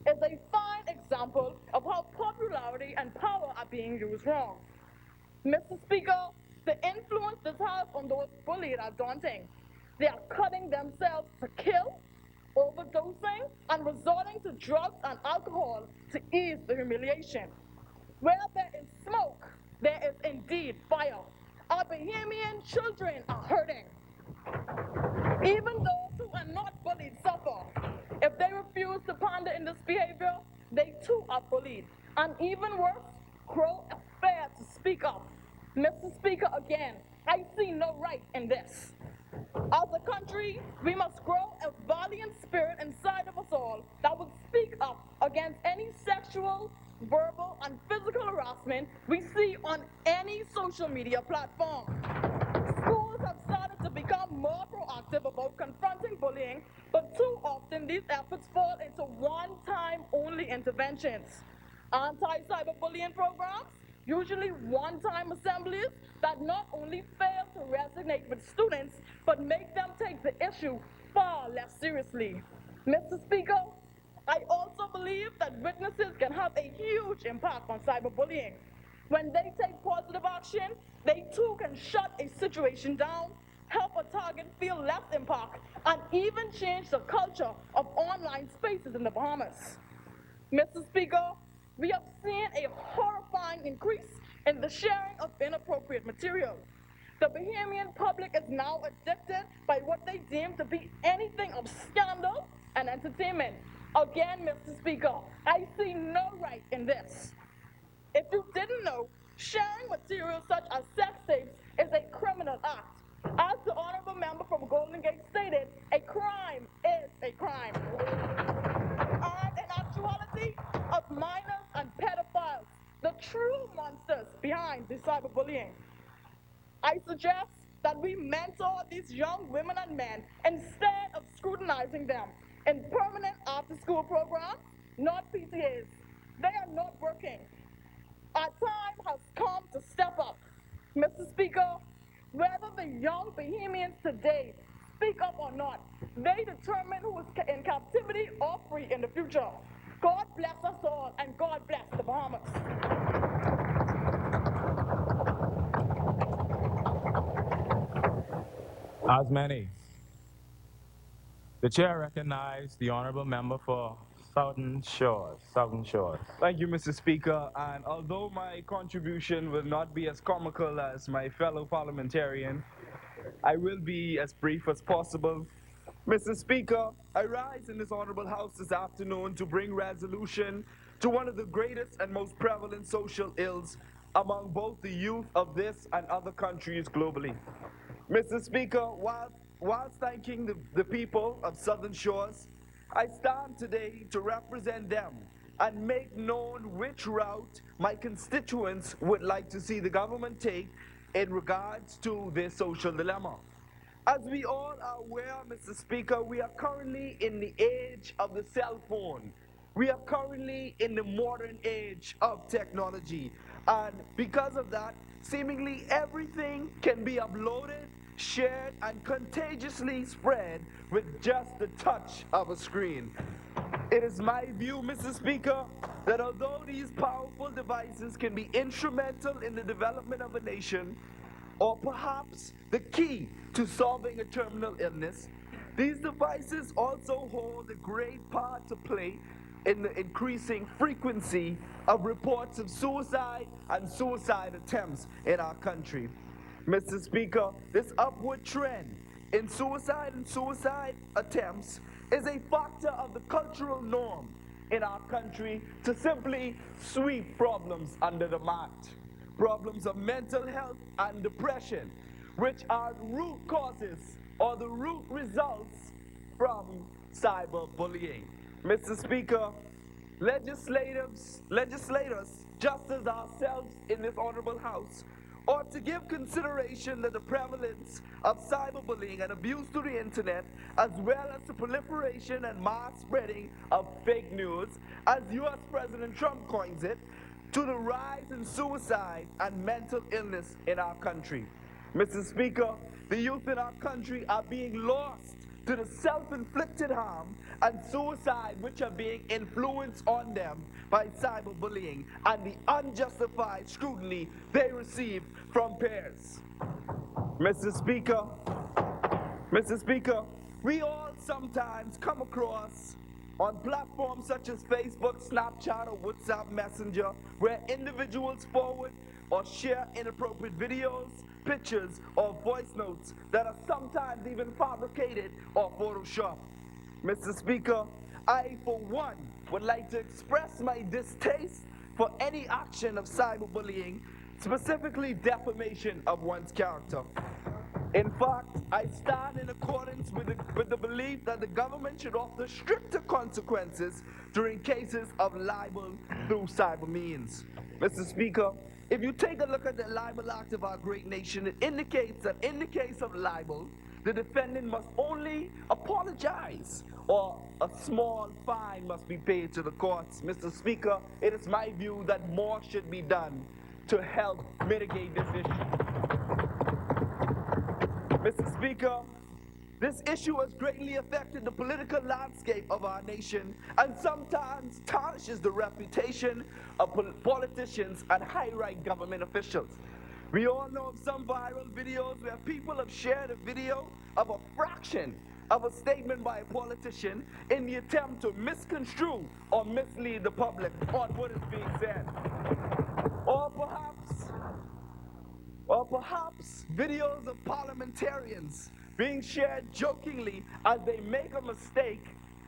is a fine example of how popularity and power are being used wrong. Mr. Speaker, the influence this has on those bullied are daunting. They are cutting themselves to kill, overdosing, and resorting to drugs and alcohol to ease the humiliation. Where there is smoke, there is indeed fire. Our Bahamian children are hurting. Even those who are not bullied suffer. If they refuse to ponder in this behavior, they too are bullied. And even worse, grow afraid to speak up. Mr. Speaker, again, I see no right in this. As a country, we must grow a valiant spirit inside of us all that would speak up against any sexual, verbal, and physical harassment we see on any social media platform. Schools have started to become more proactive about confronting bullying, but too often these efforts fall into one-time only interventions. Anti-cyberbullying programs, usually one-time assemblies that not only fail to resonate with students, but make them take the issue far less seriously. Mr. Speaker, I also believe that witnesses can have a huge impact on cyberbullying. When they take positive action, they too can shut a situation down, help a target feel less impact, and even change the culture of online spaces in the Bahamas. Mr. Speaker, we have seen a horrifying increase in the sharing of inappropriate material. The Bahamian public is now addicted by what they deem to be anything of scandal and entertainment. Again, Mr. Speaker, I see no right in this. If you didn't know, sharing material such as sex tapes is a criminal act. As the honorable member from Golden Gate stated, a crime is a crime. And in actuality, of minors and pedophiles, the true monsters behind the cyberbullying. I suggest that we mentor these young women and men instead of scrutinizing them in permanent after-school programs, not PTAs. They are not working. Our time has come to step up. Mr. Speaker, whether the young Bahamians today speak up or not, they determine who is in captivity or free in the future. God bless us all, and God bless the Bahamas. As many, the chair recognizes the honorable member for Southern Shores. Southern Shores. Thank you, Mr. Speaker. And although my contribution will not be as comical as my fellow parliamentarian, I will be as brief as possible. Mr. Speaker, I rise in this honorable house this afternoon to bring resolution to one of the greatest and most prevalent social ills among both the youth of this and other countries globally. Mr. Speaker, whilst thanking the people of Southern Shores, I stand today to represent them and make known which route my constituents would like to see the government take in regards to this social dilemma. As we all are aware, Mr. Speaker, we are currently in the age of the cell phone. We are currently in the modern age of technology. And because of that, seemingly everything can be uploaded, shared, and contagiously spread with just the touch of a screen. It is my view, Mr. Speaker, that although these powerful devices can be instrumental in the development of a nation, or perhaps the key to solving a terminal illness, these devices also hold a great part to play in the increasing frequency of reports of suicide and suicide attempts in our country. Mr. Speaker, this upward trend in suicide and suicide attempts is a factor of the cultural norm in our country to simply sweep problems under the mat. Problems of mental health and depression, which are root causes or the root results from cyberbullying. Mr. Speaker, legislators, just as ourselves in this honorable house, ought to give consideration to the prevalence of cyberbullying and abuse through the internet, as well as the proliferation and mass spreading of fake news, as U.S. President Trump coins it, to the rise in suicide and mental illness in our country. Mr. Speaker, the youth in our country are being lost to the self-inflicted harm and suicide which are being influenced on them by cyberbullying and the unjustified scrutiny they receive from peers. Mr. Speaker, we all sometimes come across on platforms such as Facebook, Snapchat, or WhatsApp Messenger, where individuals forward or share inappropriate videos, pictures, or voice notes that are sometimes even fabricated or photoshopped. Mr. Speaker, I, for one, would like to express my distaste for any action of cyberbullying, specifically defamation of one's character. In fact, I stand in accordance with the belief that the government should offer stricter consequences during cases of libel through cyber means. Mr. Speaker, if you take a look at the Libel Act of our great nation, it indicates that in the case of libel, the defendant must only apologize or a small fine must be paid to the courts. Mr. Speaker, it is my view that more should be done to help mitigate this issue. Mr. Speaker, this issue has greatly affected the political landscape of our nation and sometimes tarnishes the reputation of politicians and high-rank government officials. We all know of some viral videos where people have shared a video of a fraction of a statement by a politician in the attempt to misconstrue or mislead the public on what is being said. Or perhaps videos of parliamentarians being shared jokingly as they make a mistake,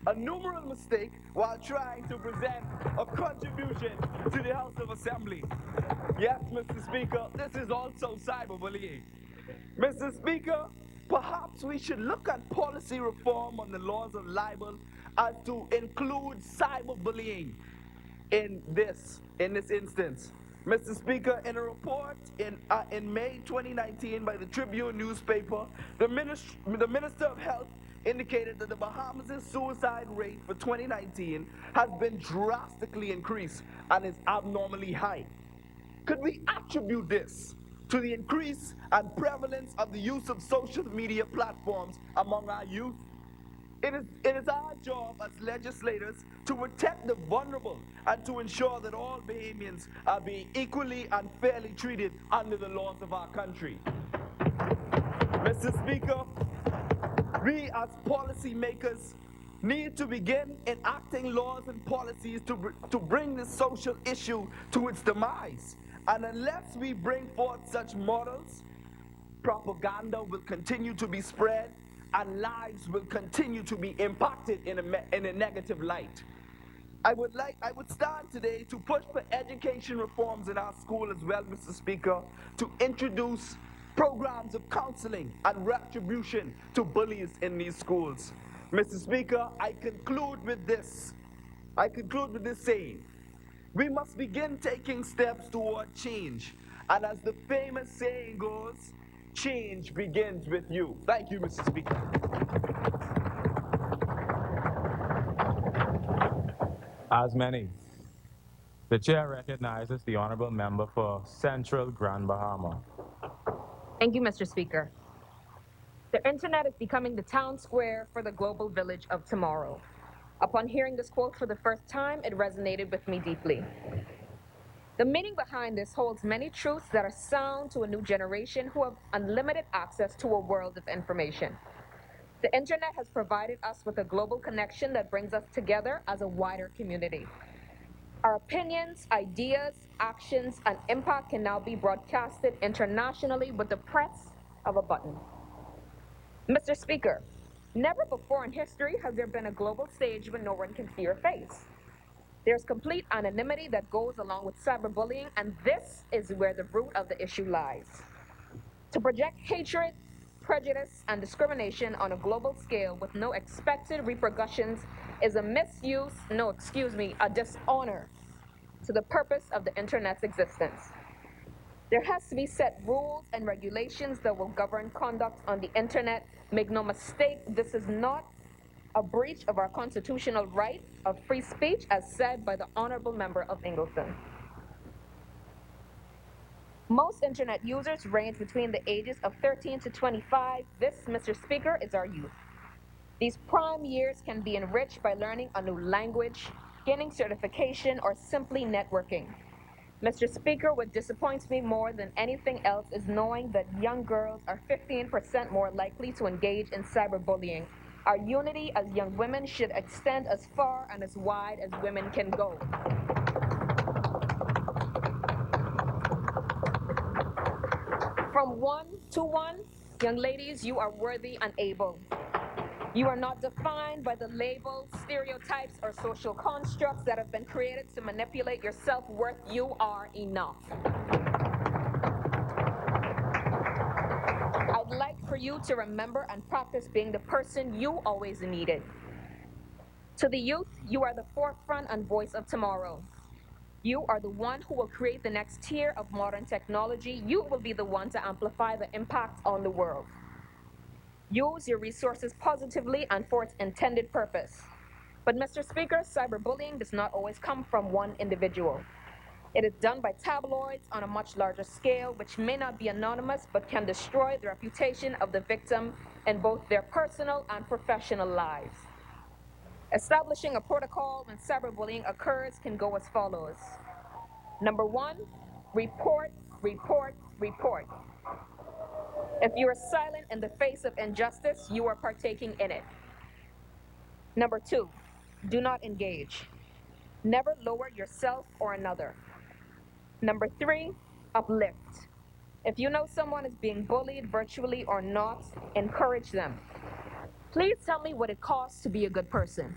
a numeral mistake, while trying to present a contribution to the House of Assembly. Yes, Mr. Speaker, this is also cyberbullying. Mr. Speaker, perhaps we should look at policy reform on the laws of libel as to include cyberbullying in this instance. Mr. Speaker, in a report in May 2019 by the Tribune newspaper, the Minister of Health indicated that the Bahamas' suicide rate for 2019 has been drastically increased and is abnormally high. Could we attribute this to the increase and prevalence of the use of social media platforms among our youth? It is our job as legislators to protect the vulnerable and to ensure that all Bahamians are being equally and fairly treated under the laws of our country. Mr. Speaker, we as policymakers need to begin enacting laws and policies to bring this social issue to its demise. And unless we bring forth such models, propaganda will continue to be spread and lives will continue to be impacted in a negative light. I would stand today to push for education reforms in our school as well, Mr. Speaker, to introduce programs of counseling and retribution to bullies in these schools. Mr. Speaker, I conclude with this. Saying, we must begin taking steps toward change. And as the famous saying goes, change begins with you. Thank you, Mr. Speaker. As many, the chair recognizes the honorable member for Central Grand Bahama. Thank you, Mr. Speaker. The internet is becoming the town square for the global village of tomorrow. Upon hearing this quote for the first time, it resonated with me deeply. The meaning behind this holds many truths that are sound to a new generation who have unlimited access to a world of information. The internet has provided us with a global connection that brings us together as a wider community. Our opinions, ideas, actions, and impact can now be broadcasted internationally with the press of a button. Mr. Speaker, never before in history has there been a global stage when no one can see your face. There's complete anonymity that goes along with cyberbullying, and this is where the root of the issue lies. To project hatred, prejudice, and discrimination on a global scale with no expected repercussions is a a dishonor to the purpose of the internet's existence. There has to be set rules and regulations that will govern conduct on the internet. Make no mistake, this is not a breach of our constitutional right of free speech as said by the honorable member of Ingleton. Most internet users range between the ages of 13 to 25. This, Mr. Speaker, is our youth. These prime years can be enriched by learning a new language, gaining certification, or simply networking. Mr. Speaker, what disappoints me more than anything else is knowing that young girls are 15% more likely to engage in cyberbullying. Our unity as young women should extend as far and as wide as women can go. From 1 to 1, young ladies, you are worthy and able. You are not defined by the labels, stereotypes, or social constructs that have been created to manipulate your self-worth. You are enough. I'd like for you to remember and practice being the person you always needed. To the youth, you are the forefront and voice of tomorrow. You are the one who will create the next tier of modern technology. You will be the one to amplify the impact on the world. Use your resources positively and for its intended purpose. But Mr. Speaker, cyberbullying does not always come from one individual. It is done by tabloids on a much larger scale, which may not be anonymous, but can destroy the reputation of the victim in both their personal and professional lives. Establishing a protocol when cyberbullying occurs can go as follows. Number 1, report, report, report. If you are silent in the face of injustice, you are partaking in it. Number 2, do not engage. Never lower yourself or another. Number 3, uplift. If you know someone is being bullied virtually or not, encourage them. Please tell me what it costs to be a good person.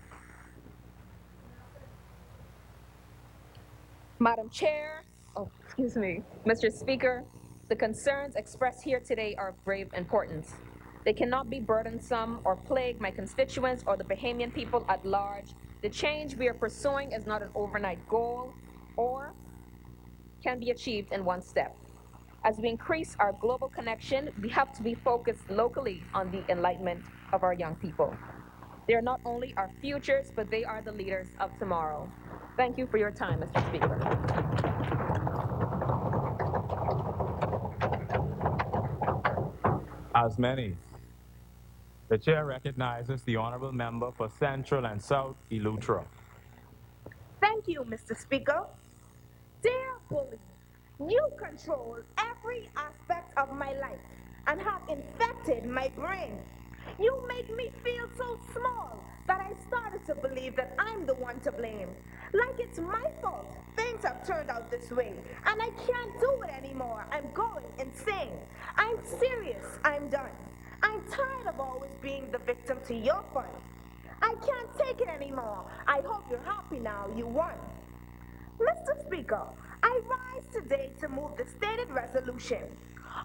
Madam Chair, Mr. Speaker, the concerns expressed here today are of grave importance. They cannot be burdensome or plague my constituents or the Bahamian people at large. The change we are pursuing is not an overnight goal or can be achieved in one step. As we increase our global connection, we have to be focused locally on the enlightenment of our young people. They are not only our futures, but they are the leaders of tomorrow. Thank you for your time, Mr. Speaker. As many, the chair recognizes the honorable member for Central and South Eleuthera. Thank you, Mr. Speaker. Dear bully, you control every aspect of my life and have infected my brain. You make me feel so small that I started to believe that I'm the one to blame. Like it's my fault things have turned out this way, and I can't do it anymore. I'm going insane. I'm serious. I'm done. I'm tired of always being the victim to your fun. I can't take it anymore. I hope you're happy now. You won. Mr. Speaker, I rise today to move the stated resolution.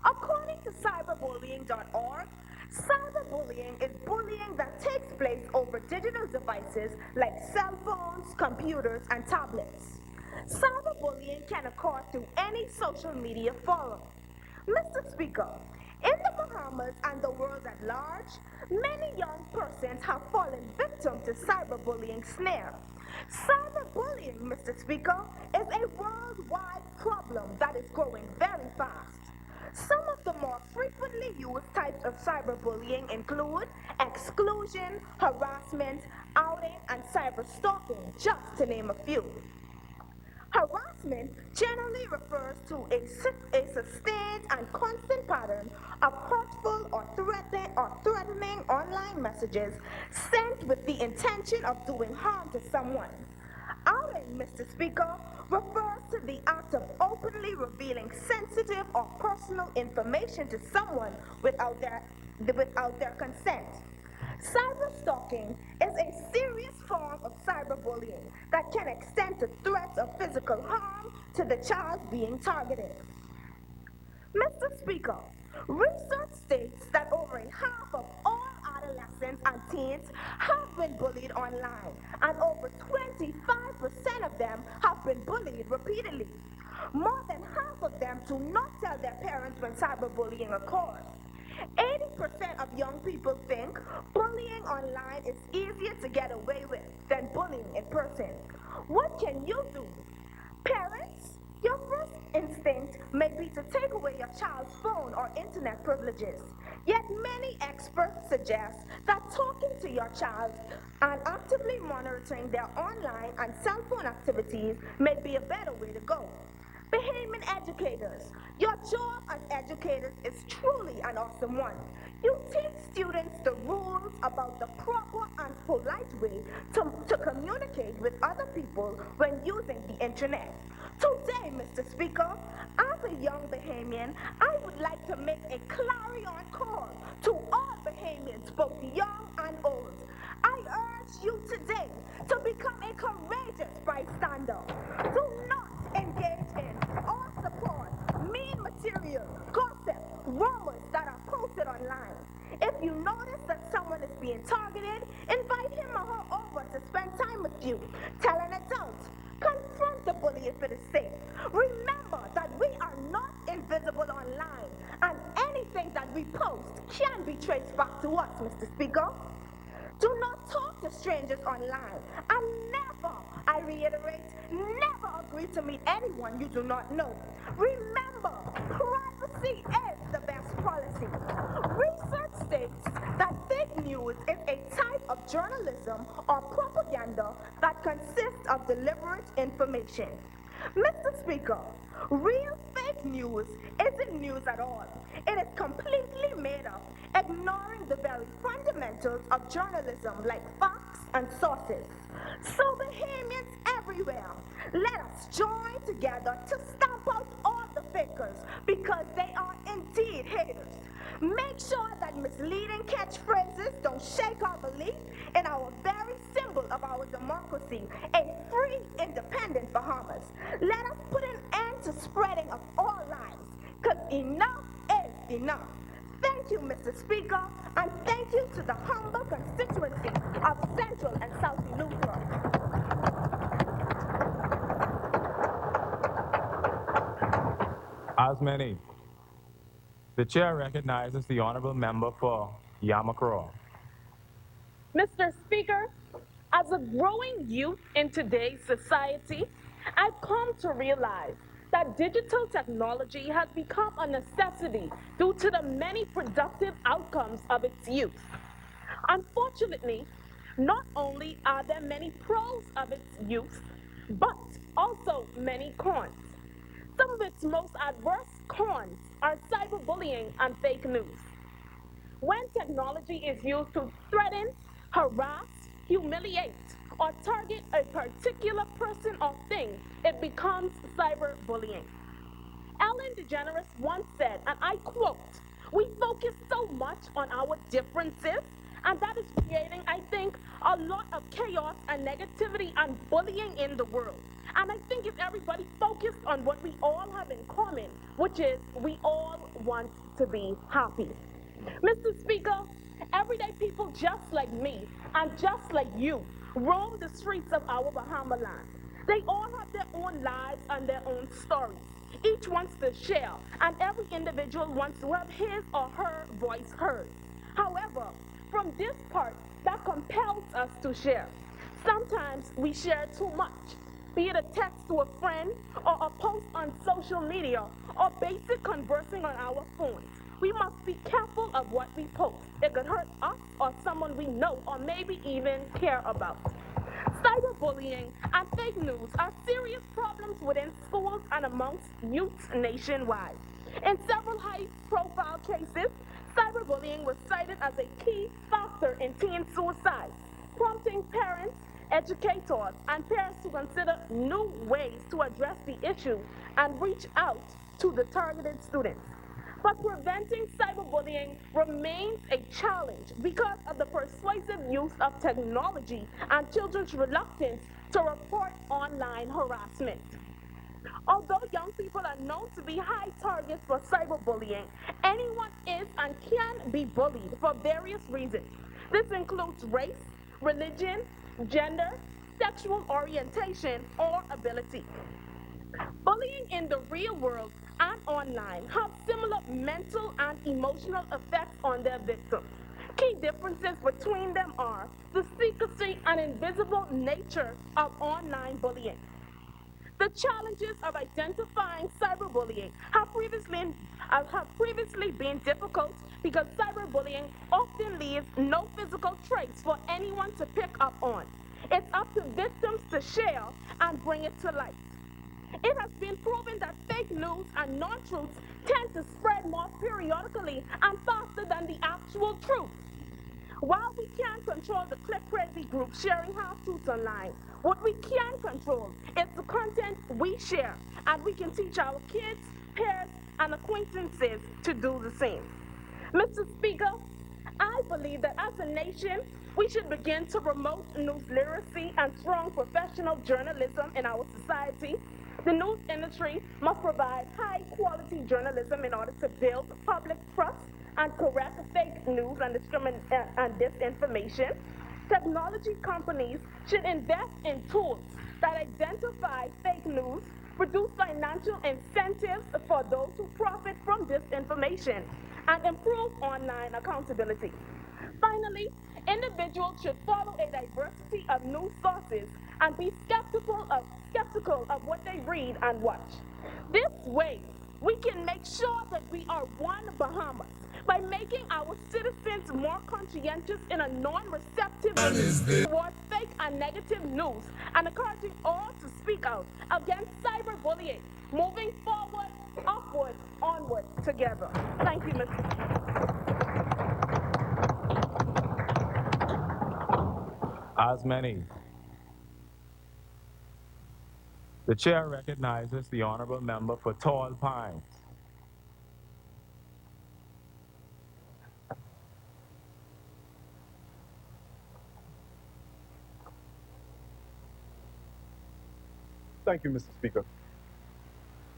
According to cyberbullying.org, cyberbullying is bullying that takes place over digital devices like cell phones, computers, and tablets. Cyberbullying can occur through any social media forum. Mr. Speaker, in the Bahamas and the world at large, many young persons have fallen victim to cyberbullying snare. Cyberbullying, Mr. Speaker, is a worldwide problem that is growing very fast. Some of the more frequently used types of cyberbullying include exclusion, harassment, outing, and cyberstalking, just to name a few. Harassment generally refers to a sustained and constant pattern of hurtful or threatening online messages sent with the intention of doing harm to someone. Outing, Mr. Speaker, refers to the act of openly revealing sensitive or personal information to someone without their consent. Cyberstalking is a serious form of cyberbullying that can extend to threats of physical harm to the child being targeted. Mr. Speaker, research states that over half of all adolescents and teens have been bullied online, and over 25% of them have been bullied repeatedly. More than half of them do not tell their parents when cyberbullying occurs. 80% of young people think bullying online is easier to get away with than bullying in person. What can you do? Parents, your first instinct may be to take away your child's phone or internet privileges. Yet many experts suggest that talking to your child and actively monitoring their online and cell phone activities may be a better way to go. Bahamian educators, your job as educators is truly an awesome one. You teach students the rules about the proper and polite way to communicate with other people when using the internet. Today, Mr. Speaker, as a young Bahamian, I would like to make a clarion call to all Bahamians, both young and old. I urge you today to become a courageous bystander. Do not engage in or support mean material, gossip, rumors that are posted online. If you notice that someone is being targeted, invite him or her over to spend time with you. Tell an adult. Confront the bully if it is safe. Remember that we are not invisible online, and anything that we post can be traced back to us, Mr. Speaker. Do not talk to strangers online, and never, I reiterate, never agree to meet anyone you do not know. Remember, privacy is the best policy. Research states that fake news is a type of journalism or propaganda that consists of deliberate information. Mr. Speaker, real fake news isn't news at all. It is completely made up, ignoring the very fundamentals of journalism like facts and sources. So Bahamians everywhere, let us join together to stamp out all the fakers because they are indeed haters. Make sure that misleading catchphrases don't shake our belief in our very symbol of our democracy, a free, independent Bahamas. Let us put an end to spreading of all lies, because enough is enough. Thank you, Mr. Speaker, and thank you to the humble constituency of Central and South Eleuthera. As many, the chair recognizes the honorable member for Yamakro. Mr. Speaker, as a growing youth in today's society, I've come to realize that digital technology has become a necessity due to the many productive outcomes of its use. Unfortunately, not only are there many pros of its use, but also many cons. Some of its most adverse cons are cyberbullying and fake news. When technology is used to threaten, harass, humiliate, or target a particular person or thing, it becomes cyberbullying. Ellen DeGeneres once said, and I quote, "We focus so much on our differences And that is creating, I think, a lot of chaos and negativity and bullying in the world. And I think if everybody focused on what we all have in common, which is we all want to be happy. Mr. Speaker, everyday people just like me and just like you roam the streets of our Bahama land. They all have their own lives and their own stories. Each wants to share, and every individual wants to have his or her voice heard. However, from this part that compels us to share, sometimes we share too much, be it a text to a friend or a post on social media or basic conversing on our phones. We must be careful of what we post. It could hurt us or someone we know or maybe even care about. Cyberbullying and fake news are serious problems within schools and amongst youths nationwide. In several high-profile cases, cyberbullying was cited as a key factor in teen suicide, prompting parents, educators, and peers to consider new ways to address the issue and reach out to the targeted students. But preventing cyberbullying remains a challenge because of the persuasive use of technology and children's reluctance to report online harassment. Although young people are known to be high targets for cyberbullying, anyone is and can be bullied for various reasons. This includes race, religion, gender, sexual orientation, or ability. Bullying in the real world and online have similar mental and emotional effects on their victims. Key differences between them are the secrecy and invisible nature of online bullying. The challenges of identifying cyberbullying have previously been difficult because cyberbullying often leaves no physical trace for anyone to pick up on. It's up to victims to share and bring it to light. It has been proven that fake news and non-truths tend to spread more periodically and faster than the actual truth. While we can't control the click-crazy group sharing half-truths online, what we can control is the content we share, and we can teach our kids, peers, and acquaintances to do the same. Mr. Speaker, I believe that as a nation, we should begin to promote news literacy and strong professional journalism in our society. The news industry must provide high-quality journalism in order to build public trust and correct fake news and disinformation. Technology companies should invest in tools that identify fake news, produce financial incentives for those who profit from disinformation, and improve online accountability. Finally, individuals should follow a diversity of news sources and be skeptical of what they read and watch. This way, we can make sure that we are one Bahamas by making our citizens more conscientious in a non-receptive towards fake and negative news and encouraging all to speak out against cyberbullying, moving forward, upward, onward, together. Thank you, Mr. As many. The chair recognizes the honorable member for Tall Pines. Thank you, Mr. Speaker.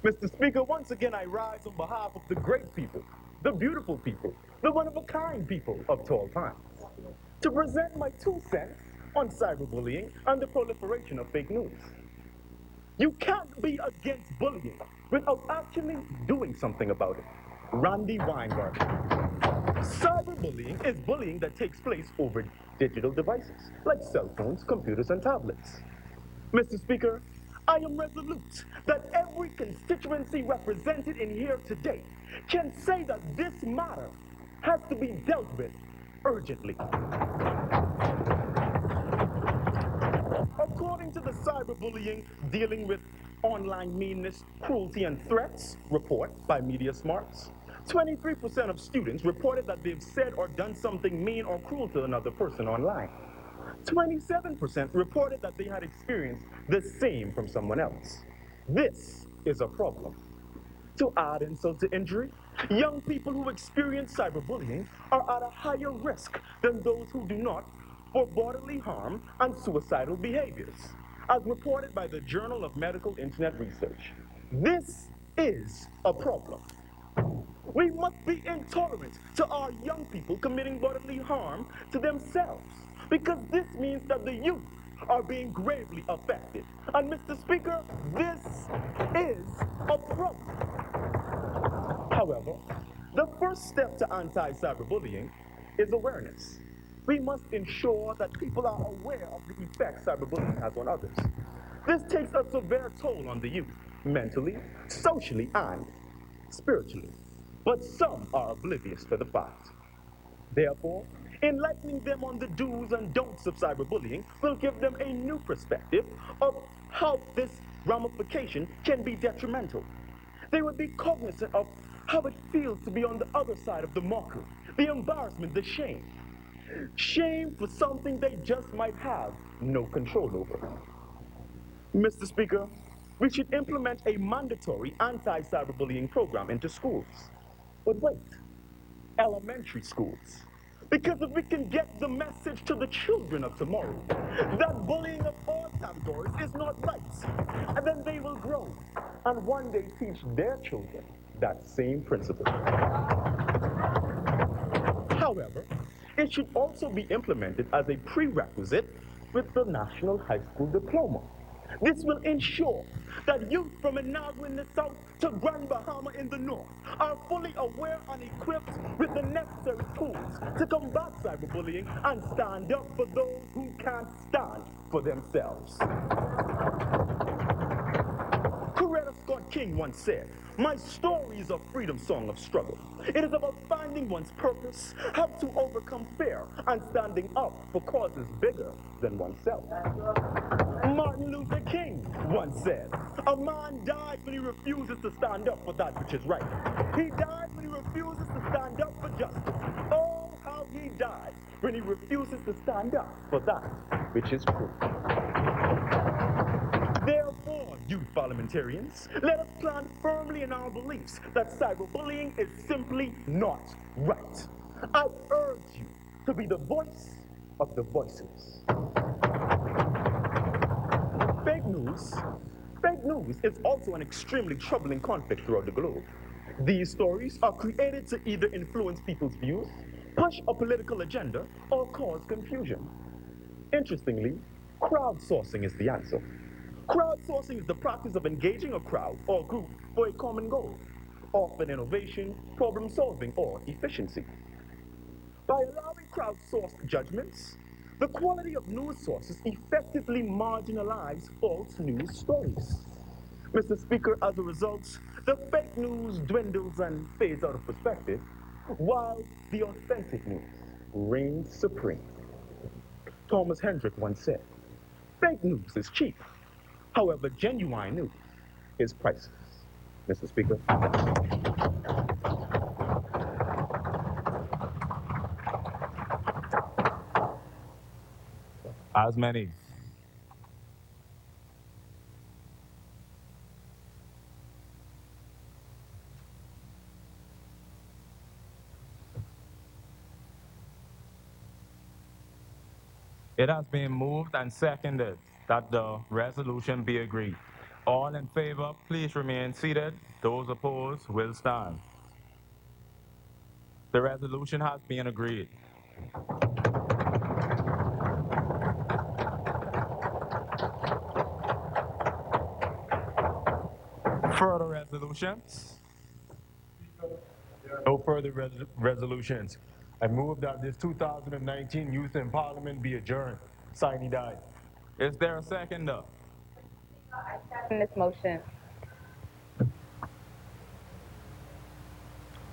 Mr. Speaker, once again I rise on behalf of the great people, the beautiful people, the one-of-a-kind people of Tall Pines, to present my 2 cents on cyberbullying and the proliferation of fake news. You can't be against bullying without actually doing something about it. Randy Weingarten. Cyberbullying is bullying that takes place over digital devices, like cell phones, computers, and tablets. Mr. Speaker, I am resolute that every constituency represented in here today can say that this matter has to be dealt with urgently. According to the Cyberbullying Dealing with Online Meanness, Cruelty, and Threats report by Media Smarts, 23% of students reported that they've said or done something mean or cruel to another person online. 27% reported that they had experienced the same from someone else. This is a problem. To add insult to injury, young people who experience cyberbullying are at a higher risk than those who do not for bodily harm and suicidal behaviors, as reported by the Journal of Medical Internet Research. This is a problem. We must be intolerant to our young people committing bodily harm to themselves, because this means that the youth are being gravely affected. And Mr. Speaker, this is a problem. However, the first step to anti-cyberbullying is awareness. We must ensure that people are aware of the effects cyberbullying has on others. This takes a severe toll on the youth, mentally, socially, and spiritually. But some are oblivious to the fact. Therefore, enlightening them on the do's and don'ts of cyberbullying will give them a new perspective of how this ramification can be detrimental. They will be cognizant of how it feels to be on the other side of the mockery, the embarrassment, the shame. Shame for something they just might have no control over. Mr. Speaker, we should implement a mandatory anti-cyberbullying program into schools. But wait, elementary schools. Because if we can get the message to the children of tomorrow that bullying of all categories is not right, and then they will grow and one day teach their children that same principle. However, it should also be implemented as a prerequisite with the National High School Diploma. This will ensure that youth from Inagua in the south to Grand Bahama in the north are fully aware and equipped with the necessary tools to combat cyberbullying and stand up for those who can't stand for themselves. Coretta Scott King once said, "My story is a freedom song of struggle. It is about finding one's purpose, how to overcome fear, and standing up for causes bigger than oneself." Martin Luther King once said, "A man dies when he refuses to stand up for that which is right. He dies when he refuses to stand up for justice. Oh, how he dies when he refuses to stand up for that which is true." Therefore, youth parliamentarians, let us stand firmly in our beliefs that cyberbullying is simply not right. I urge you to be the voice of the voiceless. Fake news. Fake news is also an extremely troubling conflict throughout the globe. These stories are created to either influence people's views, push a political agenda, or cause confusion. Interestingly, crowdsourcing is the answer. Crowdsourcing is the practice of engaging a crowd or group for a common goal, often innovation, problem solving, or efficiency. By allowing crowdsourced judgments, the quality of news sources effectively marginalize false news stories. Mr. Speaker, as a result, the fake news dwindles and fades out of perspective, while the authentic news reigns supreme. Thomas Hendrick once said, "Fake news is cheap. However, genuine news is priceless." Mr. Speaker. As many. It has been moved and seconded that the resolution be agreed. All in favor, please remain seated. Those opposed will stand. The resolution has been agreed. Further resolutions? No further resolutions. I move that this 2019 Youth in Parliament be adjourned. Sine die. Is there a seconder? In this motion.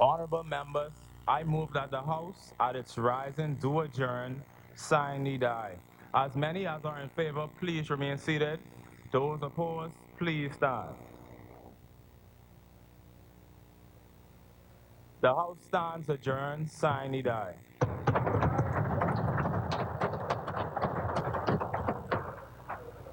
Honorable members, I move that the House at its rising do adjourn, sine die. As many as are in favor, please remain seated. Those opposed, please stand. The House stands adjourned, sine die.